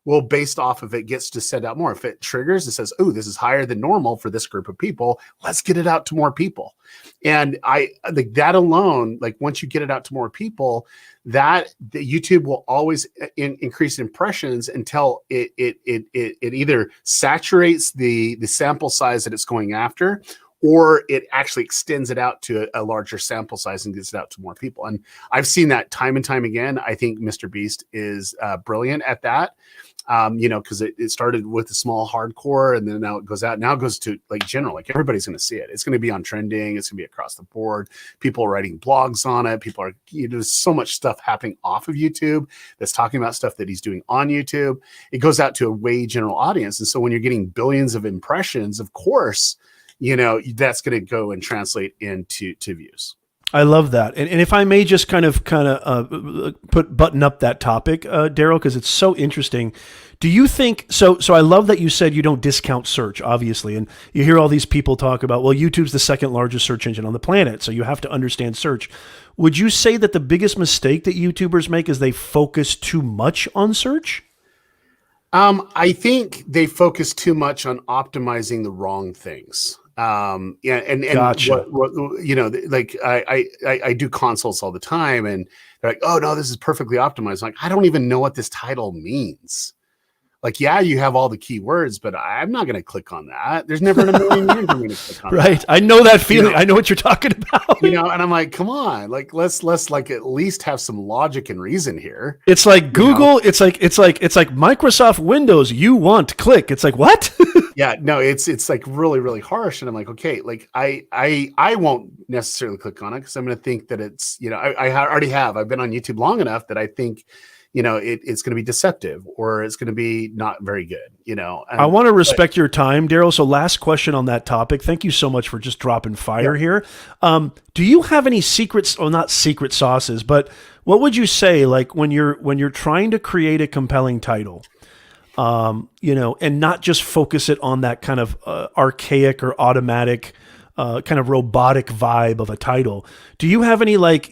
well, based off of it, gets to send out more. If it triggers, it says, oh, this is higher than normal for this group of people, let's get it out to more people. And I think that alone, once you get it out to more people, that the YouTube will always increase impressions until it either saturates the sample size that it's going after, or it actually extends it out to a larger sample size and gets it out to more people. And I've seen that time and time again. I think Mr. Beast is brilliant at that, because it started with a small hardcore, and then now it goes out. Now it goes to general, everybody's going to see it. It's going to be on trending. It's going to be across the board. People are writing blogs on it. People are, there's so much stuff happening off of YouTube that's talking about stuff that he's doing on YouTube. It goes out to a way general audience. And so when you're getting billions of impressions, of course, that's going to go and translate into views. I love that. And if I may just kind of button up that topic, Derral, because it's so interesting. Do you think, so I love that you said you don't discount search, obviously. And you hear all these people talk about, well, YouTube's the second largest search engine on the planet, so you have to understand search. Would you say that the biggest mistake that YouTubers make is they focus too much on search? I think they focus too much on optimizing the wrong things. And Gotcha. I do consults all the time, and they're like, oh no, this is perfectly optimized. I don't even know what this title means. Like, yeah, you have all the keywords, but I'm not going to click on that. There's never in a million years I'm going to click on Right. that. I know that feeling. I know what you're talking about. And I'm like, come on, like, let's like at least have some logic and reason here. It's like Google. It's like Microsoft Windows. You want click. It's like, what? Yeah, no, it's like really, really harsh. And I'm like, okay, like I won't necessarily click on it because I'm going to think that it's, I already have. I've been on YouTube long enough that I think, it's going to be deceptive or it's going to be not very good, I want to respect your time, Derral. So last question on that topic. Thank you so much for just dropping fire here. Do you have any secrets, or not secret sauces, but what would you say, like when you're trying to create a compelling title, and not just focus it on that kind of archaic or automatic, kind of robotic vibe of a title? Do you have any like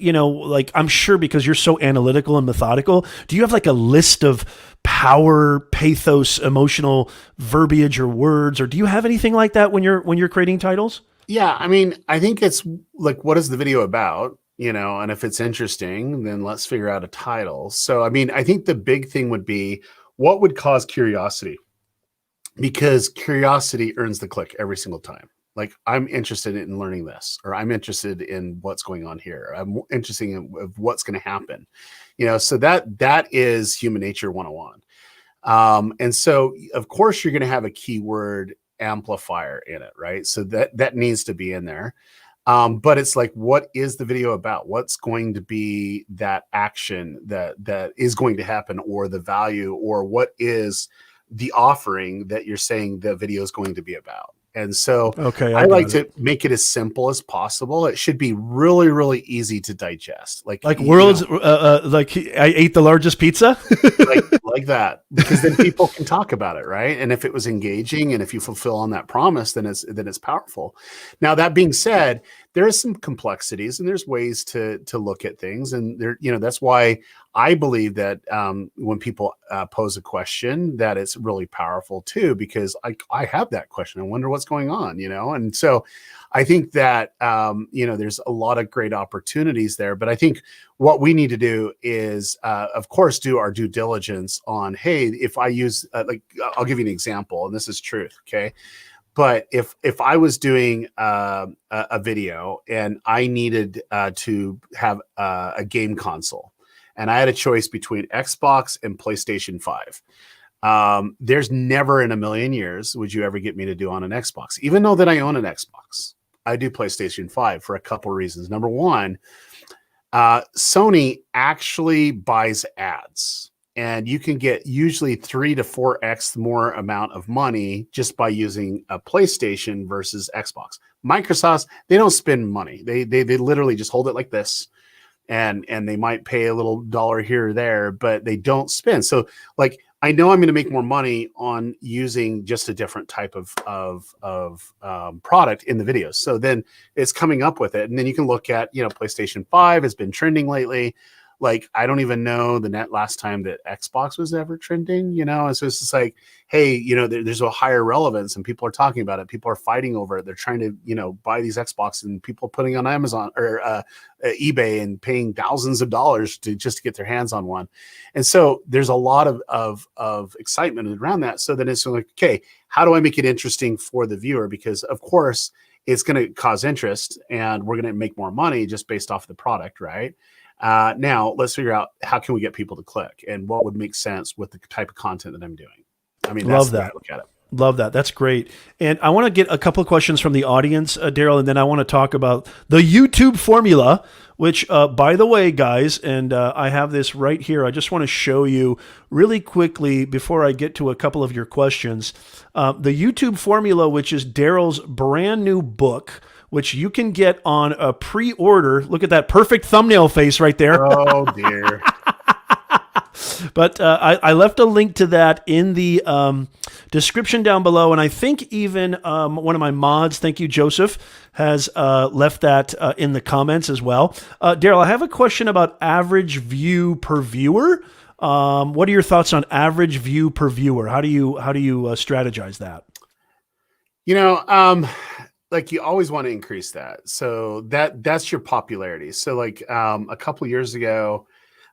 I'm sure because you're so analytical and methodical, do you have like a list of power, pathos, emotional verbiage or words, or do you have anything like that when you're creating titles? Yeah, I mean, I think it's like, what is the video about? And if it's interesting, then let's figure out a title. So, I mean, I think the big thing would be what would cause curiosity, because curiosity earns the click every single time. Like, I'm interested in learning this, or I'm interested in what's going on here. I'm interested in what's going to happen, so that is human nature 101. And so of course you're going to have a keyword amplifier in it, right? So that needs to be in there. But it's like, what is the video about? What's going to be that action that is going to happen, or the value, or what is the offering that you're saying the video is going to be about? And so I like to make it as simple as possible. It should be really, really easy to digest. Like world's, like I ate the largest pizza. like that, because then people can talk about it, right? And if it was engaging and if you fulfill on that promise, then it's powerful. Now, that being said, there is some complexities and there's ways to look at things. And there, that's why I believe that when people pose a question, that it's really powerful too, because I have that question. I wonder what's going on, and so I think that, there's a lot of great opportunities there. But I think what we need to do is, of course, do our due diligence on, hey, if I use, I'll give you an example, and this is truth, okay? But if I was doing a video and I needed to have a game console, and I had a choice between Xbox and PlayStation 5, there's never in a million years would you ever get me to do on an Xbox. Even though that I own an Xbox, I do PlayStation 5 for a couple of reasons. Number one, Sony actually buys ads, and you can get usually 3 to 4x more amount of money just by using a PlayStation versus Xbox. Microsoft, they don't spend money. They literally just hold it like this, and they might pay a little dollar here or there, but they don't spend. So, like, I know I'm going to make more money on using just a different type of product in the videos. So then it's coming up with it. And then you can look at, PlayStation 5 has been trending lately. Like, I don't even know the last time that Xbox was ever trending, and so it's just like, hey, there's a higher relevance and people are talking about it. People are fighting over it. They're trying to, buy these Xbox, and people are putting on Amazon or eBay and paying thousands of dollars to get their hands on one. And so there's a lot of excitement around that. So then it's like, okay, how do I make it interesting for the viewer? Because of course it's going to cause interest and we're going to make more money just based off the product, right? Now let's figure out how can we get people to click and what would make sense with the type of content that I'm doing. I mean, that's the way I look at it. Love that. That's great. And I want to get a couple of questions from the audience, Derral, and then I want to talk about the YouTube formula, which, by the way, guys, and I have this right here. I just want to show you really quickly before I get to a couple of your questions. The YouTube formula, which is Derral's brand new book, which you can get on a pre-order. Look at that perfect thumbnail face right there. Oh, dear. But I left a link to that in the description down below. And I think even one of my mods, thank you, Joseph, has left that in the comments as well. Derral, I have a question about average view per viewer. What are your thoughts on average view per viewer? How do you strategize that? Like, you always want to increase that. So that's your popularity. So like a couple years ago,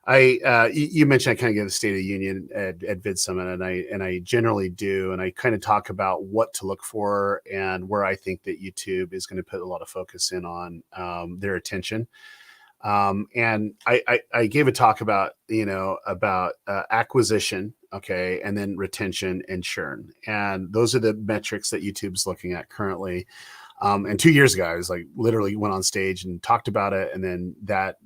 You mentioned I kind of give the State of the Union at Vid Summit, and I generally do, and I kind of talk about what to look for and where I think that YouTube is going to put a lot of focus in on their attention. And I gave a talk about acquisition, okay, and then retention and churn, and those are the metrics that YouTube's looking at currently. And 2 years ago, I was like literally went on stage and talked about it, and then that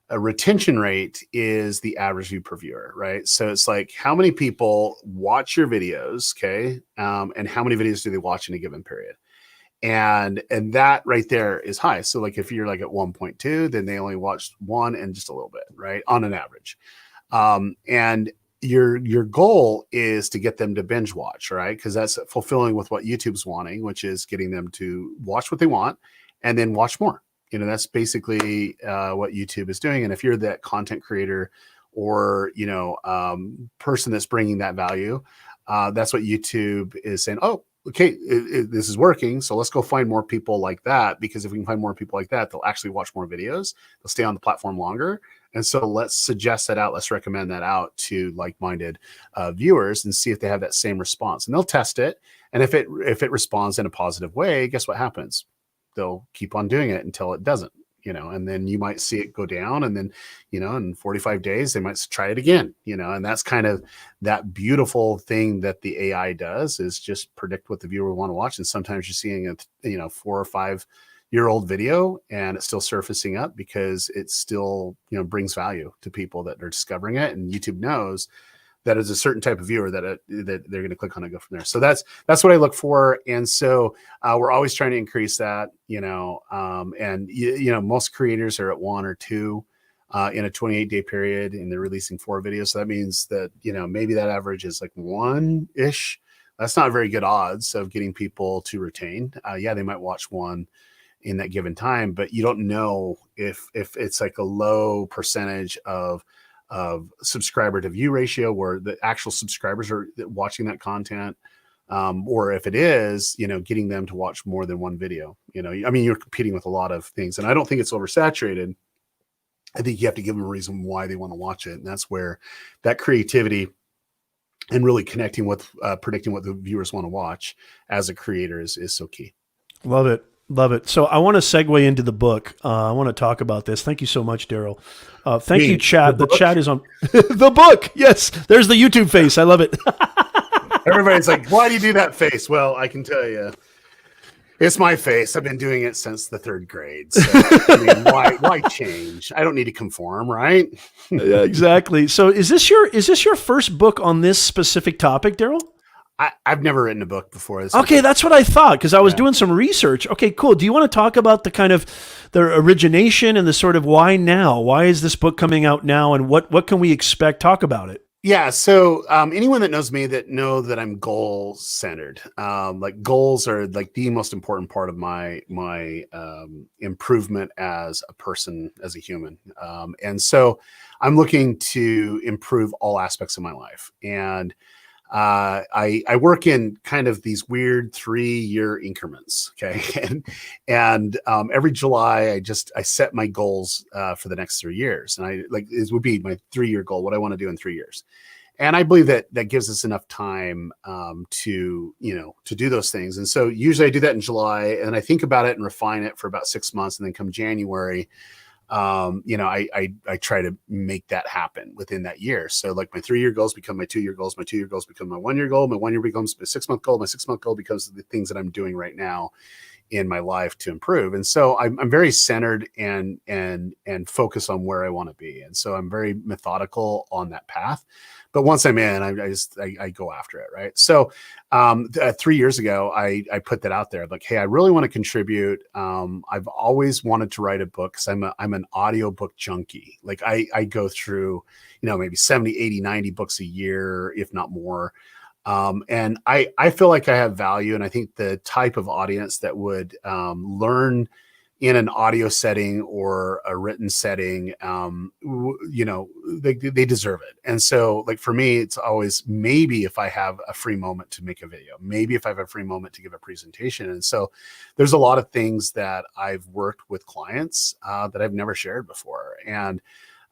a retention rate is the average view per viewer, right? So it's like how many people watch your videos, okay, and how many videos do they watch in a given period? And that right there is high. So like if you're like at 1.2, then they only watched one and just a little bit, right, on an average. And your goal is to get them to binge watch, right? Because that's fulfilling with what YouTube's wanting, which is getting them to watch what they want and then watch more. That's basically what YouTube is doing. And if you're that content creator or, person that's bringing that value, that's what YouTube is saying. Oh, okay, this is working. So let's go find more people like that, because if we can find more people like that, they'll actually watch more videos. They'll stay on the platform longer. And so let's suggest that out. Let's recommend that out to like-minded viewers and see if they have that same response. And they'll test it. And if it responds in a positive way, guess what happens? They'll keep on doing it until it doesn't, and then you might see it go down, and then, in 45 days, they might try it again, and that's kind of that beautiful thing that the AI does, is just predict what the viewer will want to watch. And sometimes you're seeing a, 4 or 5 year old video and it's still surfacing up because it still, brings value to people that are discovering it. And YouTube knows that is a certain type of viewer that they're going to click on and go from there. So that's what I look for. And so we're always trying to increase that, and most creators are at 1 or 2 in a 28-day period, and they're releasing 4 videos. So that means that, maybe that average is like 1-ish. That's not very good odds of getting people to retain. Yeah, they might watch 1 in that given time, but you don't know if it's like a low percentage of subscriber to view ratio where the actual subscribers are watching that content, or if it is, getting them to watch more than 1 video. You're competing with a lot of things, and I don't think it's oversaturated. I think you have to give them a reason why they want to watch it, and that's where that creativity and really connecting with predicting what the viewers want to watch as a creator is so key. Love it. Love it. So I want to segue into the book. I want to talk about this. Thank you so much, Derral. Thank you, chat. The chat is on the book. Yes. There's the YouTube face. I love it. Everybody's like, why do you do that face? Well, I can tell you, it's my face. I've been doing it since the 3rd grade. So, why change? I don't need to conform, right? Yeah, exactly. So is this your first book on this specific topic, Derral? I've never written a book before. Okay, that's what I thought, because I was doing some research. Okay, cool. Do you want to talk about the kind of the origination and the sort of why now? Why is this book coming out now, and what can we expect? Talk about it. Yeah. So anyone that knows me know that I'm goal centered. Like goals are like the most important part of my improvement as a person, as a human. And so I'm looking to improve all aspects of my life. And I work in kind of these weird 3-year increments. Okay. And every July I set my goals for the next 3 years. And it would be my 3-year goal, what I want to do in 3 years. And I believe that gives us enough time to do those things. And so usually I do that in July, and I think about it and refine it for about 6 months. And then come January, I try to make that happen within that year. So like my 3-year goals become my 2-year goals. My 2-year goals become my 1-year goal. My 1-year becomes my 6-month goal. My 6-month goal becomes the things that I'm doing right now in my life to improve. And so I'm very centered and focused on where I want to be. And so I'm very methodical on that path. But once I'm in, I go after it, right? So 3 years ago, I put that out there. I'm like, hey, I really want to contribute. I've always wanted to write a book because I'm an audiobook junkie. Like I go through, maybe 70, 80, 90 books a year, if not more. And I feel like I have value. And I think the type of audience that would learn in an audio setting or a written setting, they deserve it. And so like for me, it's always maybe if I have a free moment to make a video, maybe if I have a free moment to give a presentation. And so there's a lot of things that I've worked with clients that I've never shared before. And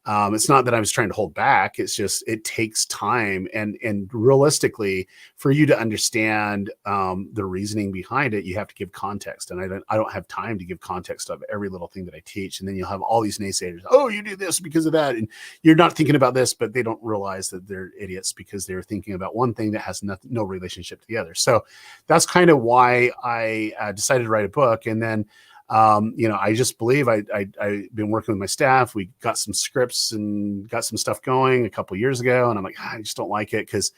it's not that I was trying to hold back. It's just, it takes time. And realistically, for you to understand the reasoning behind it, you have to give context. And I don't have time to give context of every little thing that I teach. And then you'll have all these naysayers. Oh, you do this because of that. And you're not thinking about this, but they don't realize that they're idiots because they're thinking about one thing that has no relationship to the other. So that's kind of why I decided to write a book. And then I just believe I've been working with my staff. We got some scripts and got some stuff going a couple of years ago. And I'm like, I just don't like it because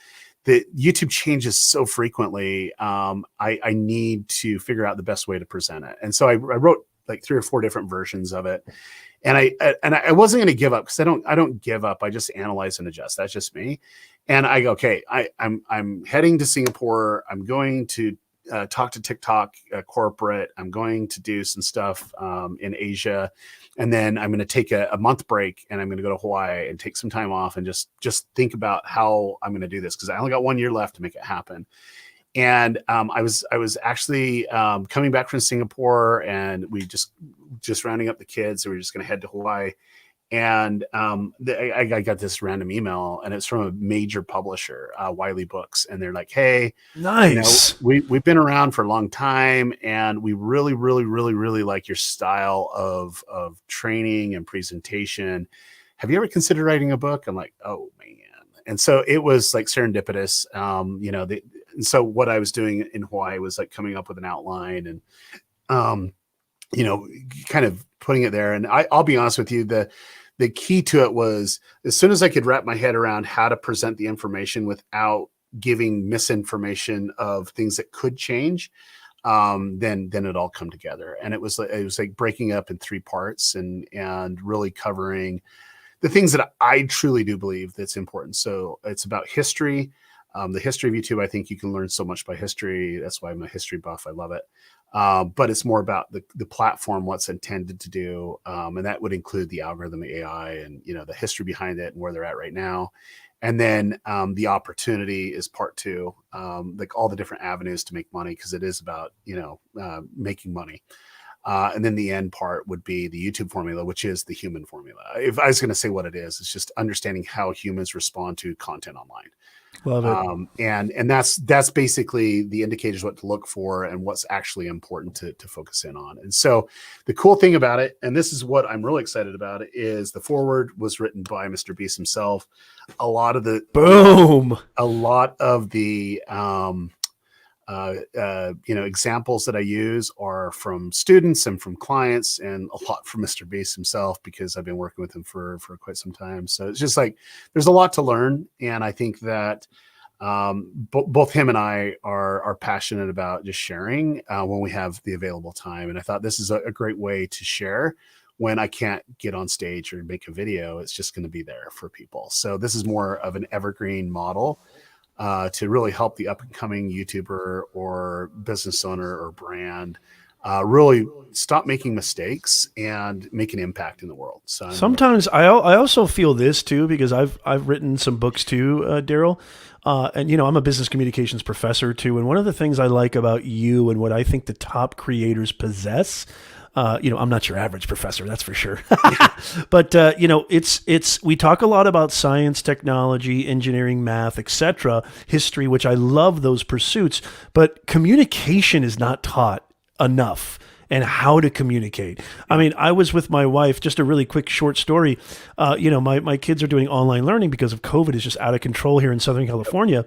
the YouTube changes so frequently. I need to figure out the best way to present it. And so I wrote like 3 or 4 different versions of it. And I wasn't going to give up because I don't give up. I just analyze and adjust. That's just me. And I go, okay, I'm heading to Singapore. I'm going to talk to TikTok corporate. I'm going to do some stuff in Asia, and then I'm going to take a month break, and I'm going to go to Hawaii and take some time off and just think about how I'm going to do this because I only got 1 year left to make it happen. And I was actually coming back from Singapore, and we just rounding up the kids. So we're just going to head to Hawaii. And I got this random email, and it's from a major publisher, Wiley Books, and they're like, "Hey, nice. We've been around for a long time, and we really, really, really, really like your style of training and presentation. Have you ever considered writing a book?" I'm like, "Oh man!" And so it was like serendipitous. And so what I was doing in Hawaii was like coming up with an outline and kind of putting it there. And I'll be honest with you, the key to it was as soon as I could wrap my head around how to present the information without giving misinformation of things that could change, then it all come together. And it was like breaking up in 3 parts and really covering the things that I truly do believe that's important. So it's about history. The history of YouTube, I think you can learn so much by history. That's why I'm a history buff. I love it. But it's more about the platform, what's intended to do. And that would include the algorithm, the AI, and, the history behind it and where they're at right now. And then the opportunity is part 2, like all the different avenues to make money, because it is about, making money. And then the end part would be the YouTube formula, which is the human formula. If I was going to say what it is, it's just understanding how humans respond to content online. Love it. And that's basically the indicators, what to look for and what's actually important to focus in on. And so the cool thing about it, and this is what I'm really excited about, is the foreword was written by Mr. Beast himself. A lot of the examples that I use are from students and from clients, and a lot from Mr. Beast himself, because I've been working with him for quite some time. So it's just like, there's a lot to learn. And I think that both him and I are passionate about just sharing when we have the available time. And I thought this is a great way to share when I can't get on stage or make a video. It's just going to be there for people. So this is more of an evergreen model to really help the up and coming YouTuber or business owner or brand really stop making mistakes and make an impact in the world. So sometimes I also feel this too, because I've written some books too, Derral. And I'm a business communications professor too. And one of the things I like about you and what I think the top creators possess, I'm not your average professor, that's for sure. But, we talk a lot about science, technology, engineering, math, etc., history, which I love those pursuits, but communication is not taught enough, and how to communicate. I mean, I was with my wife, just a really quick short story. My kids are doing online learning because of COVID is just out of control here in Southern California.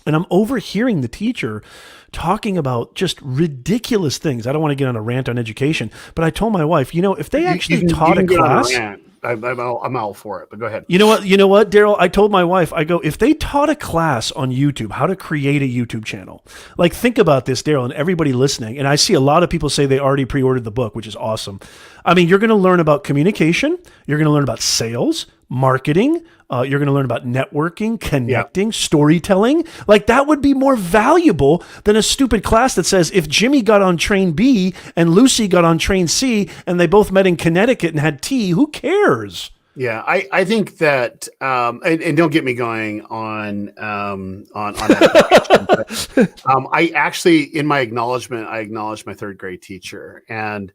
And I'm overhearing the teacher talking about just ridiculous things. I don't want to get on a rant on education, but I told my wife, if they actually taught a class, I'm all for it, but go ahead. You know what, Derral? I told my wife, I go, if they taught a class on YouTube, how to create a YouTube channel, like think about this, Derral, and everybody listening. And I see a lot of people say they already pre-ordered the book, which is awesome. I mean, you're going to learn about communication. You're going to learn about sales, marketing. You're going to learn about networking, Yeah. connecting, storytelling. Like that would be more valuable than a stupid class that says if Jimmy got on train B and Lucy got on train C and they both met in Connecticut and had tea, who cares? Yeah, I think that, and don't get me going on education, but I actually, in my acknowledgement, I acknowledge my third grade teacher, and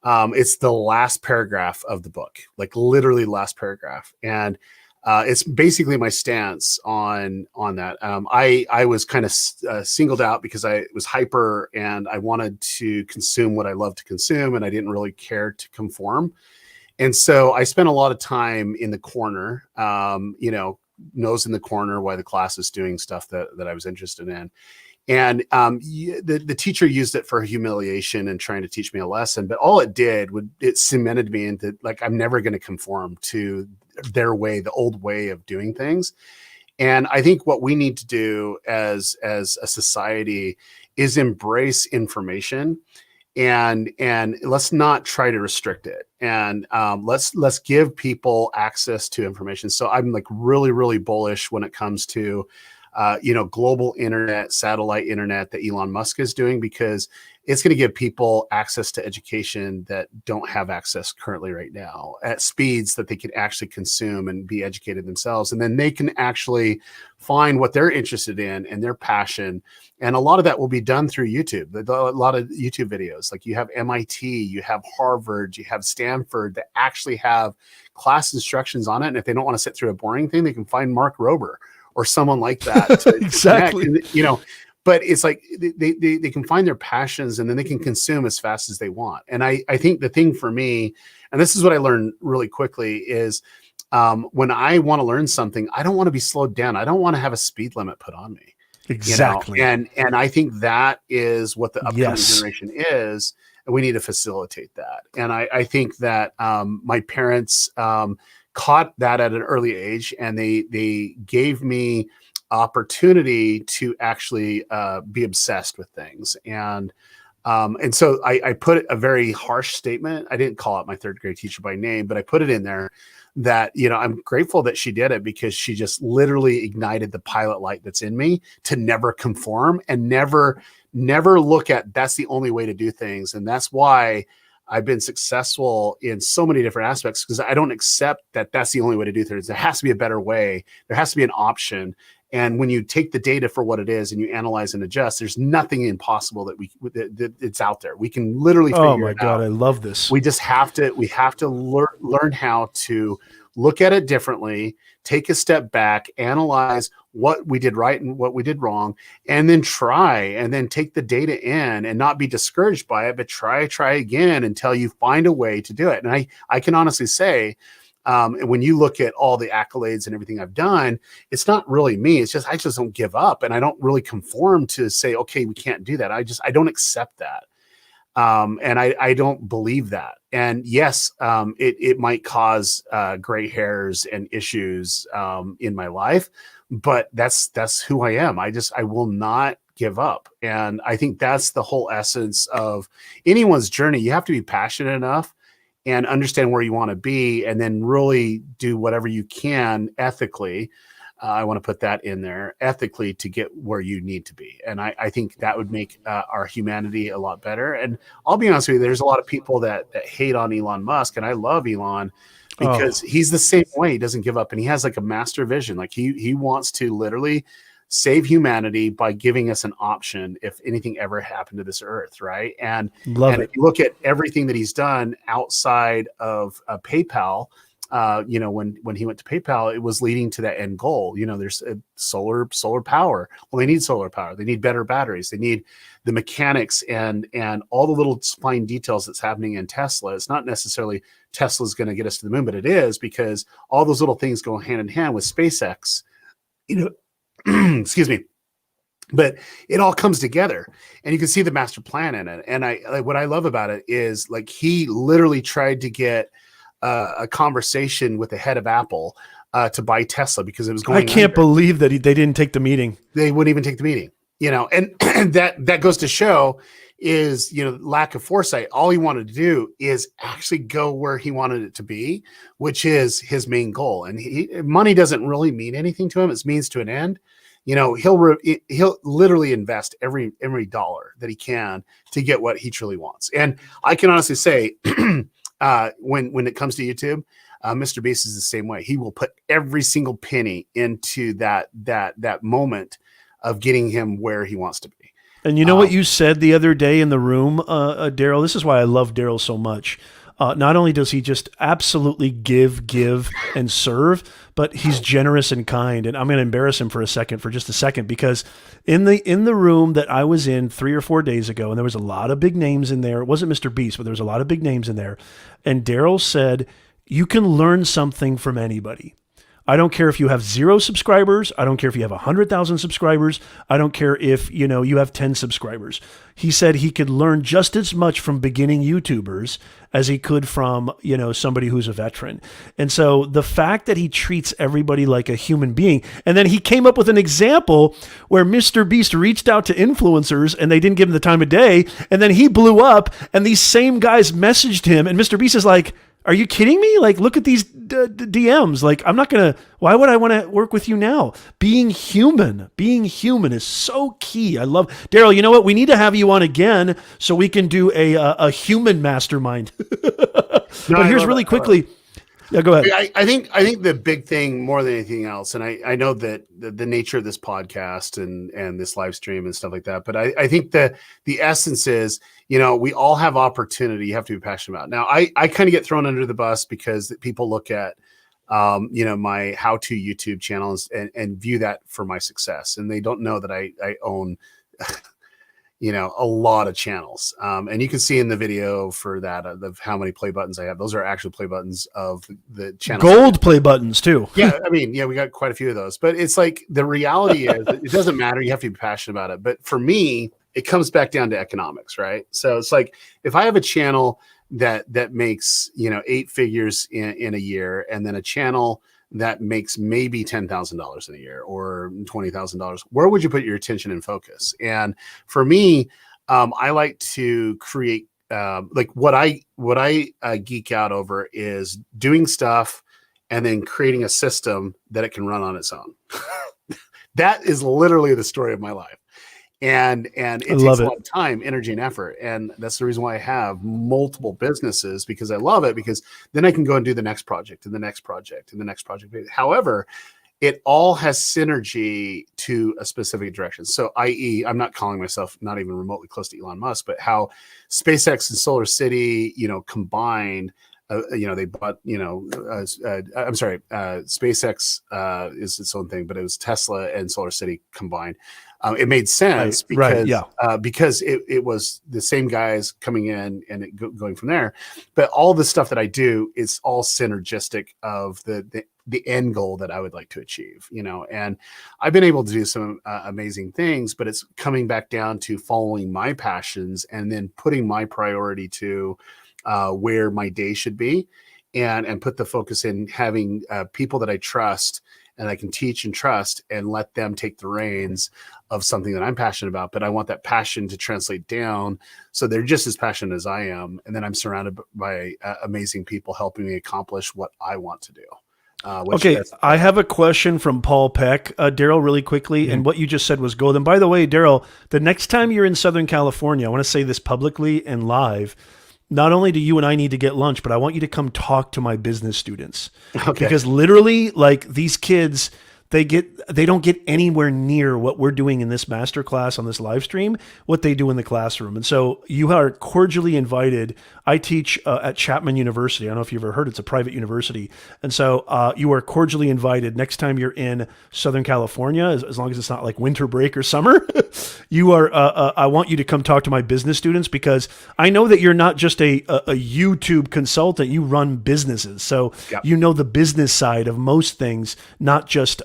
it's the last paragraph of the book, like literally last paragraph, and it's basically my stance on that. I was kind of singled out because I was hyper and I wanted to consume what I love to consume, and I didn't really care to conform. And so I spent a lot of time in the corner, nose in the corner while the class is doing stuff that I was interested in. And the teacher used it for humiliation and trying to teach me a lesson. But all it did, it cemented me into like, I'm never going to conform to their way, the old way of doing things. And I think what we need to do as a society is embrace information. And let's not try to restrict it, and let's give people access to information. So I'm like really, really bullish when it comes to global internet, satellite internet that Elon Musk is doing, because it's going to give people access to education that don't have access currently right now at speeds that they can actually consume and be educated themselves. And then they can actually find what they're interested in and their passion. And a lot of that will be done through YouTube. A lot of YouTube videos, like you have MIT, you have Harvard, you have Stanford that actually have class instructions on it. And if they don't want to sit through a boring thing, they can find Mark Rober or someone like that. Exactly. And, but it's like they can find their passions and then they can consume as fast as they want. And I think the thing for me, and this is what I learned really quickly, is when I want to learn something, I don't want to be slowed down. I don't want to have a speed limit put on me. Exactly. And I think that is what the upcoming Yes. generation is. And we need to facilitate that. And I think that my parents caught that at an early age, and they gave me opportunity to actually be obsessed with things. And so I put a very harsh statement. I didn't call out my third grade teacher by name, but I put it in there that, I'm grateful that she did it, because she just literally ignited the pilot light that's in me to never conform and never look at that's the only way to do things. And that's why I've been successful in so many different aspects, because I don't accept that that's the only way to do things. There has to be a better way. There has to be an option. And when you take the data for what it is and you analyze and adjust, there's nothing impossible that it's out there. We can literally figure it out. Oh my God, I love this. We just have to learn how to look at it differently, take a step back, analyze what we did right and what we did wrong, and then try, and then take the data in and not be discouraged by it, but try again until you find a way to do it. And I can honestly say, when you look at all the accolades and everything I've done, it's not really me. It's just, I just don't give up, and I don't really conform to say, okay, we can't do that. I don't accept that. And I don't believe that. And yes, it might cause gray hairs and issues in my life, but that's who I am. I will not give up. And I think that's the whole essence of anyone's journey. You have to be passionate enough and understand where you want to be, and then really do whatever you can ethically. I want to put that in there, ethically, to get where you need to be. And I think that would make our humanity a lot better. And I'll be honest with you, there's a lot of people that hate on Elon Musk, and I love Elon because he's the same way. He doesn't give up, and he has like a master vision. Like he wants to literally save humanity by giving us an option if anything ever happened to this earth, right? And if you look at everything that he's done outside of PayPal, when he went to PayPal, it was leading to that end goal. There's solar power. Well, they need solar power. They need better batteries. They need the mechanics and all the little fine details that's happening in Tesla. It's not necessarily Tesla's going to get us to the moon, but it is, because all those little things go hand in hand with SpaceX, excuse me. But it all comes together, and you can see the master plan in it. And what I love about it is, like, he literally tried to get a conversation with the head of Apple to buy Tesla because it was going. I can't believe that they didn't take the meeting. They wouldn't even take the meeting, and that goes to show is, lack of foresight. All he wanted to do is actually go where he wanted it to be, which is his main goal. And money doesn't really mean anything to him. It's means to an end. He'll literally invest every dollar that he can to get what he truly wants. And I can honestly say, when it comes to YouTube, Mr. Beast is the same way. He will put every single penny into that moment of getting him where he wants to be. And you know what you said the other day in the room, Derral? This is why I love Derral so much. Not only does he just absolutely give, and serve, but he's generous and kind. And I'm going to embarrass him for just a second, because in the room that I was in 3 or 4 days ago, and there was a lot of big names in there. It wasn't Mr. Beast, but there was a lot of big names in there. And Derral said, you can learn something from anybody. I don't care if you have 0 subscribers. I don't care if you have 100,000 subscribers. I don't care if, you have 10 subscribers. He said he could learn just as much from beginning YouTubers as he could from, somebody who's a veteran. And so the fact that he treats everybody like a human being, and then he came up with an example where Mr. Beast reached out to influencers and they didn't give him the time of day. And then he blew up and these same guys messaged him, and Mr. Beast is like, are you kidding me? Like, look at these DMs. Like, why would I want to work with you now? Being human is so key. I love, Derral, you know what? We need to have you on again so we can do a human mastermind. But here's really quickly. Yeah, go ahead. I think the big thing more than anything else, and I know that the nature of this podcast and this live stream and stuff like that, but I think the essence is, we all have opportunity you have to be passionate about. Now, I kind of get thrown under the bus because people look at, my how-to YouTube channels and view that for my success. And they don't know that I own, a lot of channels. And you can see in the video for that, of how many play buttons I have. Those are actual play buttons of the channel. Gold play buttons too. Yeah. We got quite a few of those, but it's like, the reality is it doesn't matter. You have to be passionate about it. But for me, it comes back down to economics, right? So it's like, if I have a channel that makes, 8 figures in a year, and then a channel that makes maybe $10,000 in a year or $20,000, where would you put your attention and focus? And for me, I like to create, what I geek out over is doing stuff and then creating a system that it can run on its own. That is literally the story of my life. And it takes a lot of time, energy, and effort. And that's the reason why I have multiple businesses, because I love it, because then I can go and do the next project and the next project and the next project. However, it all has synergy to a specific direction. So, i.e., I'm not calling myself not even remotely close to Elon Musk, but how SpaceX and Solar City, combined, they bought, I'm sorry, SpaceX is its own thing, but it was Tesla and Solar City combined. It made sense because it was the same guys coming in and going from there. But all the stuff that I do is all synergistic of the end goal that I would like to achieve, and I've been able to do some amazing things, but it's coming back down to following my passions and then putting my priority to where my day should be, and put the focus in having people that I trust and I can teach and trust and let them take the reins of something that I'm passionate about. But I want that passion to translate down so they're just as passionate as I am. And then I'm surrounded by amazing people helping me accomplish what I want to do. Okay, I have a question from Paul Peck, Derral, really quickly. Mm-hmm. And what you just said was gold. And by the way, Derral, the next time you're in Southern California, I want to say this publicly and live. Not only do you and I need to get lunch, but I want you to come talk to my business students. Okay. Because literally, like, these kids, they don't get anywhere near what we're doing in this masterclass on this live stream, what they do in the classroom. And so you are cordially invited. I teach at Chapman University. I don't know if you've ever heard, it's a private university. And so you are cordially invited next time you're in Southern California, as long as it's not like winter break or summer. I want you to come talk to my business students, because I know that you're not just a YouTube consultant, you run businesses. So you know the business side of most things, not just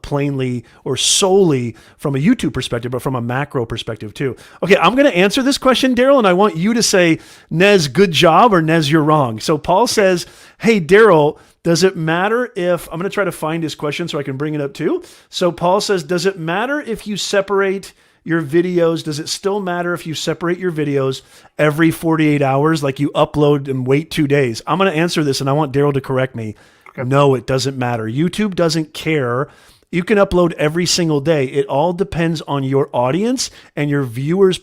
plainly or solely from a YouTube perspective, but from a macro perspective too. Okay, I'm going to answer this question, Derral, and I want you to say, Nez, good job, or Nez, you're wrong. So Paul says, hey, Derral, does it matter if, I'm going to try to find his question so I can bring it up too. So Paul says, does it matter if you separate your videos? Does it still matter if you separate your videos every 48 hours, like you upload and wait 2 days? I'm going to answer this and I want Derral to correct me. Okay. No, it doesn't matter. YouTube doesn't care. You can upload every single day. It all depends on your audience and your viewers'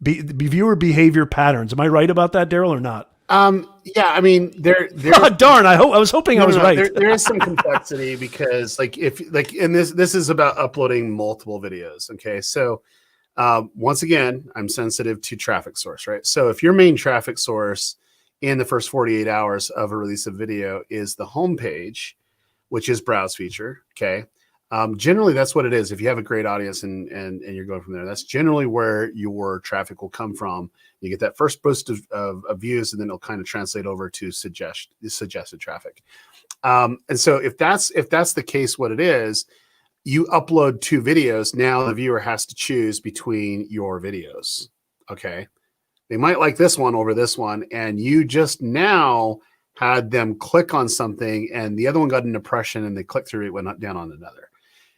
viewer behavior patterns. Am I right about that, Derral, or not? Yeah, I mean, Oh, darn, I was hoping I was right. There is some complexity because and this is about uploading multiple videos. Okay. So, once again, I'm sensitive to traffic source, right? So if your main traffic source in the first 48 hours of a release of video is the homepage, which is browse feature. Okay. Generally that's what it is. If you have a great audience and you're going from there, that's generally where your traffic will come from. You get that first boost of views, and then it'll kind of translate over to suggested traffic. And so if that's the case, what it is, you upload 2 videos. Now the viewer has to choose between your videos. Okay. They might like this one over this one. And you just now had them click on something and the other one got an impression and they clicked through it, went down on another.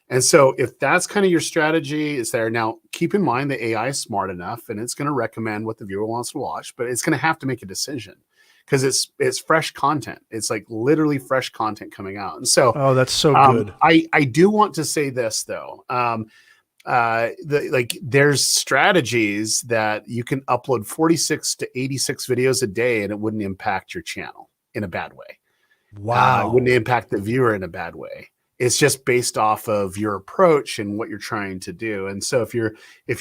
And so if that's kind of your strategy, is there. Now, keep in mind the AI is smart enough and it's going to recommend what the viewer wants to watch, but it's going to have to make a decision because it's fresh content. It's like literally fresh content coming out. And so, oh, that's so good. I do want to say this though. There's strategies that you can upload 46 to 86 videos a day and it wouldn't impact your channel in a bad way. Wow. It wouldn't impact the viewer in a bad way. It's just based off of your approach and what you're trying to do. And so if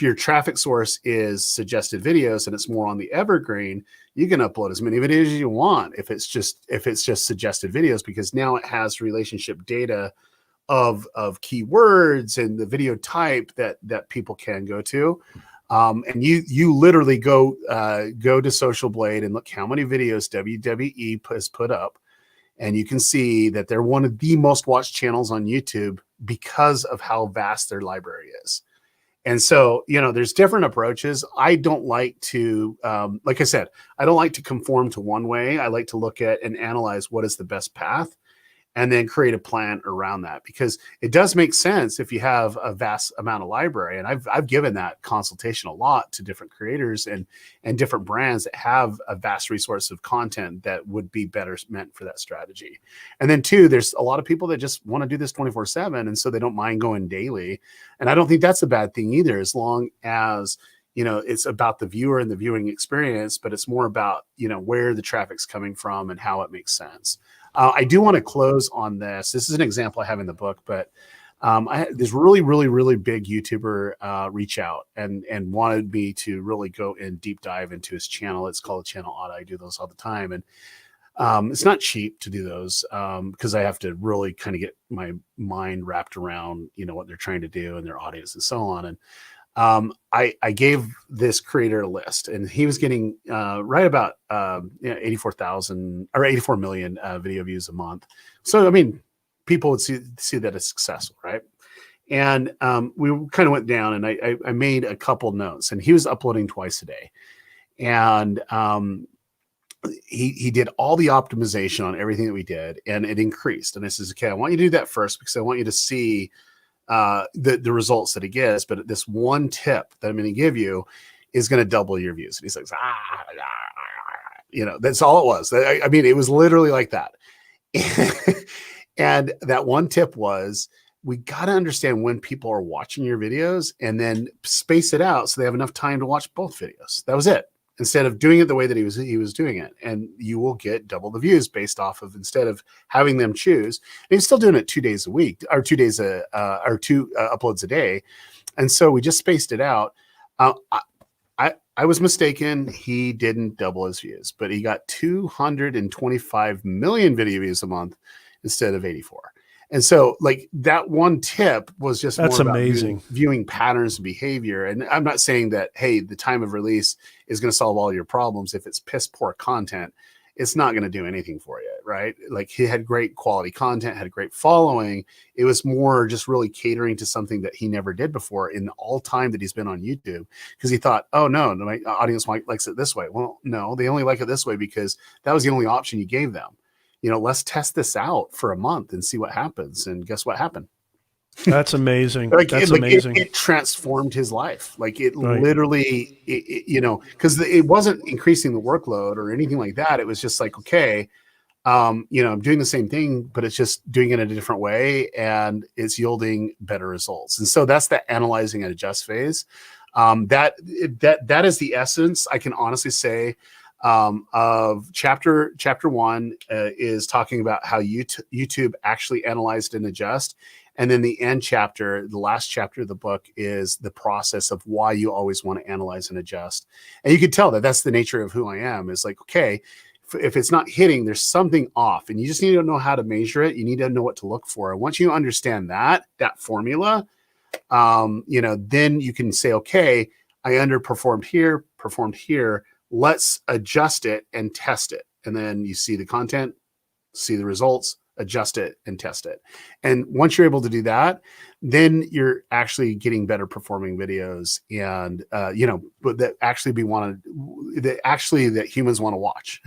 your traffic source is suggested videos and it's more on the evergreen, you can upload as many videos as you want if it's just suggested videos, because now it has relationship data of keywords and the video type that people can go to. And you literally go to Social Blade and look how many videos WWE has put up. And you can see that they're one of the most watched channels on YouTube because of how vast their library is. And so, there's different approaches. I don't like to, like I said, I don't like to conform to one way. I like to look at and analyze what is the best path and then create a plan around that, because it does make sense if you have a vast amount of library. And I've given that consultation a lot to different creators and different brands that have a vast resource of content that would be better meant for that strategy. And then 2, there's a lot of people that just want to do this 24/7. And so they don't mind going daily. And I don't think that's a bad thing either, as long as, it's about the viewer and the viewing experience, but it's more about, where the traffic's coming from and how it makes sense. I do want to close on this. This is an example I have in the book, but I had this really, really, really big YouTuber reach out and wanted me to really go in deep dive into his channel. It's called Channel Audit. I do those all the time. And it's not cheap to do those because I have to really kind of get my mind wrapped around, what they're trying to do and their audience and so on. And I gave this creator a list, and he was getting right about 84,000 or 84 million video views a month. So, I mean, people would see that as successful, right? And we kind of went down, and I made a couple notes, and he was uploading twice a day. And he did all the optimization on everything that we did, and it increased. And I says, okay, I want you to do that first because I want you to see the results that it gives. But this one tip that I'm going to give you is going to double your views. And he's like, that's all it was. I mean, it was literally like that. And that one tip was, we got to understand when people are watching your videos and then space it out so they have enough time to watch both videos. That was it. Instead of doing it the way that he was doing it, and you will get double the views based off of, instead of having them choose. And he's still doing it 2 days a week, or 2 days or 2 uploads a day. And so we just spaced it out. I was mistaken. He didn't double his views, but he got 225 million video views a month instead of 84. And so, like, that one tip was just that's more about amazing. Viewing patterns of behavior. And I'm not saying that, hey, the time of release is going to solve all your problems. If it's piss poor content, it's not going to do anything for you, right? Like, he had great quality content, had a great following. It was more just really catering to something that he never did before in all time that he's been on YouTube, because he thought, oh no, my audience likes it this way. Well, no, they only like it this way because that was the only option you gave them. Let's test this out for a month and see what happens. And guess what happened? That's amazing. Like, That's amazing. it transformed his life. Like it Right. literally, because it wasn't increasing the workload or anything like that. It was just like, okay, I'm doing the same thing, but it's just doing it in a different way, and it's yielding better results. And so that's the analyzing and adjust phase. That is the essence. I can honestly say of chapter one is talking about how YouTube actually analyzed and adjust. And then the end chapter, the last chapter of the book, is the process of why you always want to analyze and adjust. And you can tell that that's the nature of who I am. Is like, okay, if it's not hitting, there's something off, and you just need to know how to measure it. You need to know what to look for. And once you understand that formula, then you can say, okay, I underperformed here, performed here. Let's adjust it and test it. And then you see the content, see the results, adjust it and test it. And once you're able to do that, then you're actually getting better performing videos, and but that humans want to watch.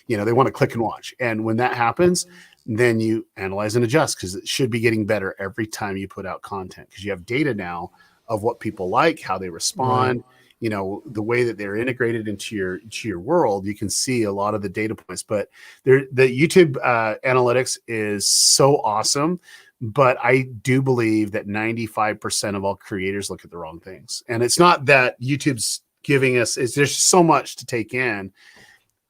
They want to click and watch. And when that happens, then you analyze and adjust, because it should be getting better every time you put out content, because you have data now of what people like, how they respond. Right. The way that they're integrated into your world. You can see a lot of the data points, but the YouTube analytics is so awesome. But I do believe that 95% of all creators look at the wrong things. And it's not that YouTube's giving us, there's so much to take in.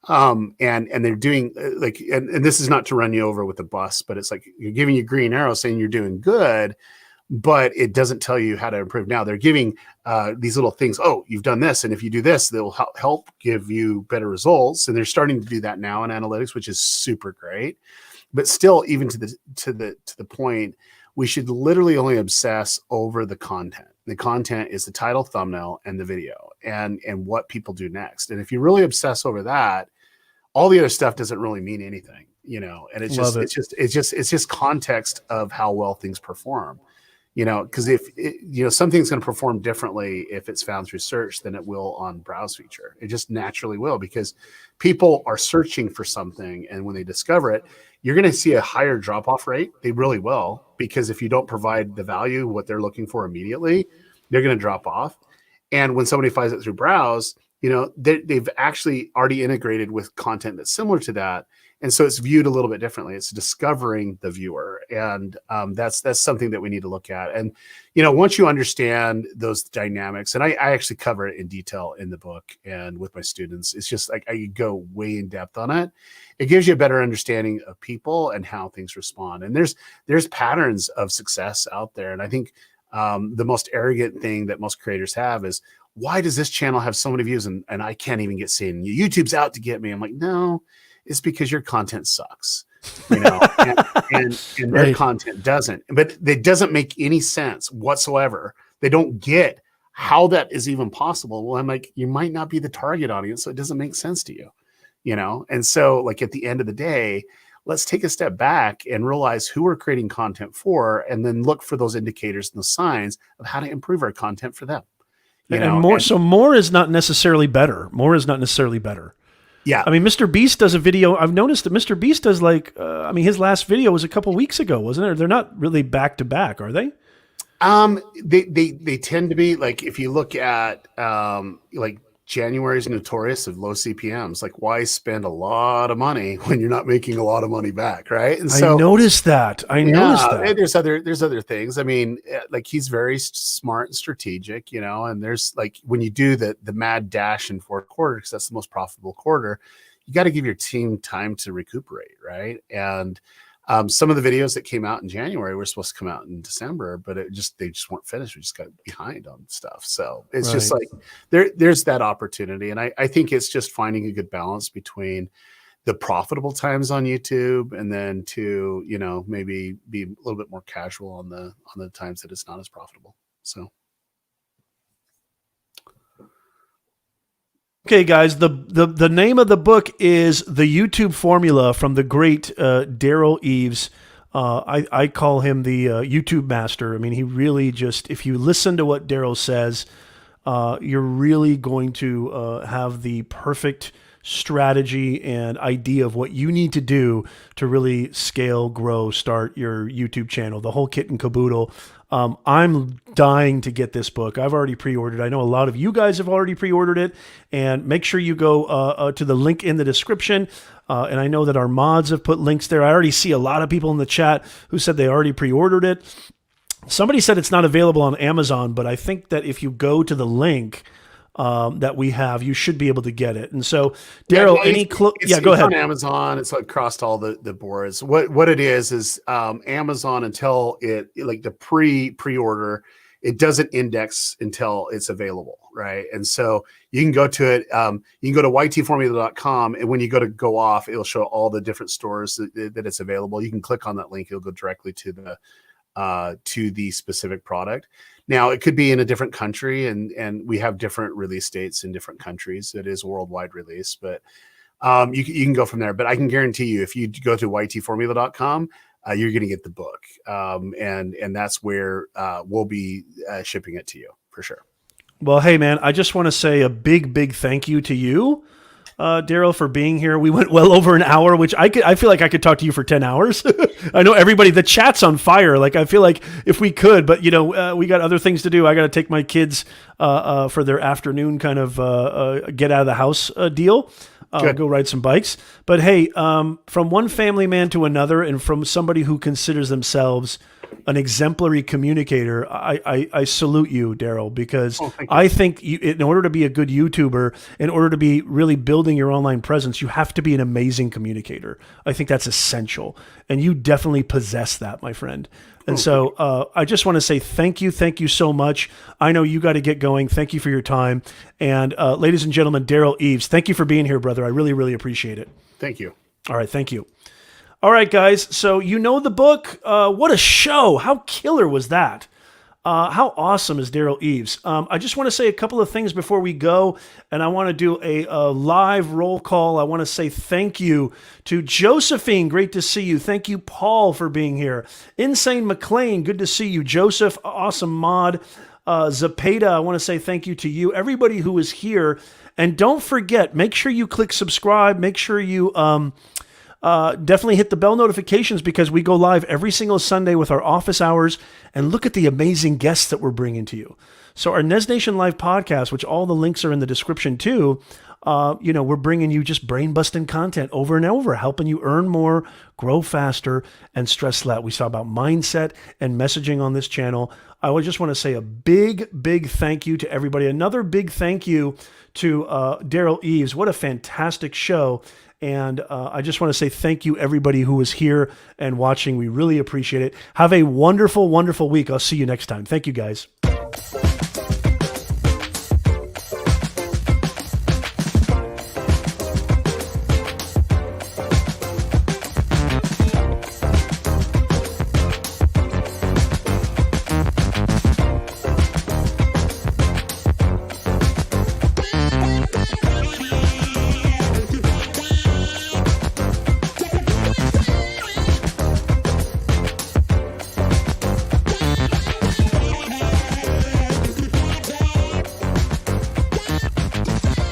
And they're doing and this is not to run you over with a bus, but it's like you're giving you green arrow saying you're doing good, but it doesn't tell you how to improve. Now they're giving these little things. Oh, you've done this, and if you do this, they'll help give you better results. And they're starting to do that now in analytics, which is super great. But still, even to the point, we should literally only obsess over the content. The content is the title, thumbnail, and the video, and what people do next. And if you really obsess over that, all the other stuff doesn't really mean anything, And it's just context of how well things perform. Because if something's going to perform differently if it's found through search than it will on browse feature. It just naturally will, because people are searching for something, and when they discover it, you're going to see a higher drop-off rate. They really will, because if you don't provide the value, what they're looking for immediately, they're going to drop off. And when somebody finds it through browse, they've actually already integrated with content that's similar to that. And so it's viewed a little bit differently. It's discovering the viewer. And that's something that we need to look at. And, once you understand those dynamics, and I actually cover it in detail in the book and with my students, it's just like I go way in depth on it. It gives you a better understanding of people and how things respond. And there's patterns of success out there. And I think the most arrogant thing that most creators have is, why does this channel have so many views and I can't even get seen? YouTube's out to get me. I'm like, no. It's because your content sucks, and their right. Content doesn't. But it doesn't make any sense whatsoever. They don't get how that is even possible. Well, I'm like, you might not be the target audience, so it doesn't make sense to you, And so, like, at the end of the day, let's take a step back and realize who we're creating content for, and then look for those indicators and the signs of how to improve our content for them. So more is not necessarily better. More is not necessarily better. Yeah. I mean, Mr. Beast does a video. I've noticed that Mr. Beast does his last video was a couple weeks ago, wasn't it? They're not really back to back, are they? They tend to be, like, if you look at January's notorious of low CPMs. Like, why spend a lot of money when you're not making a lot of money back, right? And so I noticed that. There's other things. I mean, like, he's very smart and strategic, and there's, like, when you do the mad dash in fourth quarter, because that's the most profitable quarter, you got to give your team time to recuperate, right? And some of the videos that came out in January were supposed to come out in December, but they just weren't finished. We just got behind on stuff. So it's right. Just like there's that opportunity. And I think it's just finding a good balance between the profitable times on YouTube and then to, maybe be a little bit more casual on the times that it's not as profitable. So. Okay, guys, the name of the book is The YouTube Formula from the great Derral Eves. I call him the YouTube master. I mean, he really just, if you listen to what Derral says, you're really going to have the perfect strategy and idea of what you need to do to really scale, grow, start your YouTube channel, the whole kit and caboodle. I'm dying to get this book. I've already pre-ordered. I know a lot of you guys have already pre-ordered it, and make sure you go to the link in the description. And I know that our mods have put links there. I already see a lot of people in the chat who said they already pre-ordered it. Somebody said it's not available on Amazon, but I think that if you go to the link that we have, you should be able to get it. And so, Derral, go ahead. On Amazon, it's like across all the boards. What it is Amazon, until like the pre-order, it doesn't index until it's available, right? And so you can go to it. You can go to ytformula.com, and when you go off, it'll show all the different stores that it's available. You can click on that link; it'll go directly to the specific product. Now, it could be in a different country, and we have different release dates in different countries. It is a worldwide release, but you can go from there. But I can guarantee you, if you go to ytformula.com, you're going to get the book, and that's where we'll be shipping it to you for sure. Well, hey, man, I just want to say a big thank you to you, Derral, for being here. We went well over an hour, which I feel like I could talk to you for 10 hours. I know everybody, the chat's on fire. Like, I feel like if we could, but we got other things to do. I got to take my kids for their afternoon kind of get out of the house deal. Go ride some bikes. But hey, from one family man to another, and from somebody who considers themselves an exemplary communicator, I salute you, Derral, because I think in order to be a good YouTuber, in order to be really building your online presence, you have to be an amazing communicator. I think that's essential. And you definitely possess that, my friend. And so I just want to say thank you so much. I know you got to get going. Thank you for your time. And ladies and gentlemen, Derral Eves, thank you for being here, brother. I really appreciate it. Thank you. All right, thank you. All right, guys, so you know the book. What a show. How killer was that? How awesome is Derral Eves? I just want to say a couple of things before we go, and I want to do a live roll call. I want to say thank you to Josephine. Great to see you. Thank you, Paul, for being here. Insane McLean, good to see you. Joseph, awesome mod. Zapata, I want to say thank you to you. Everybody who is here. And don't forget, make sure you click subscribe. Make sure you definitely hit the bell notifications, because we go live every single Sunday with our office hours, and look at the amazing guests that we're bringing to you. So our Nez Nation Live podcast, which all the links are in the description too, we're bringing you just brain busting content over and over, helping you earn more, grow faster, and stress less. We talk about mindset and messaging on this channel. I would just want to say a big thank you to everybody. Another big thank you to Derral Eves. What a fantastic show. And I just want to say thank you, everybody who was here and watching. We really appreciate it. Have a wonderful week. I'll see you next time. Thank you, guys.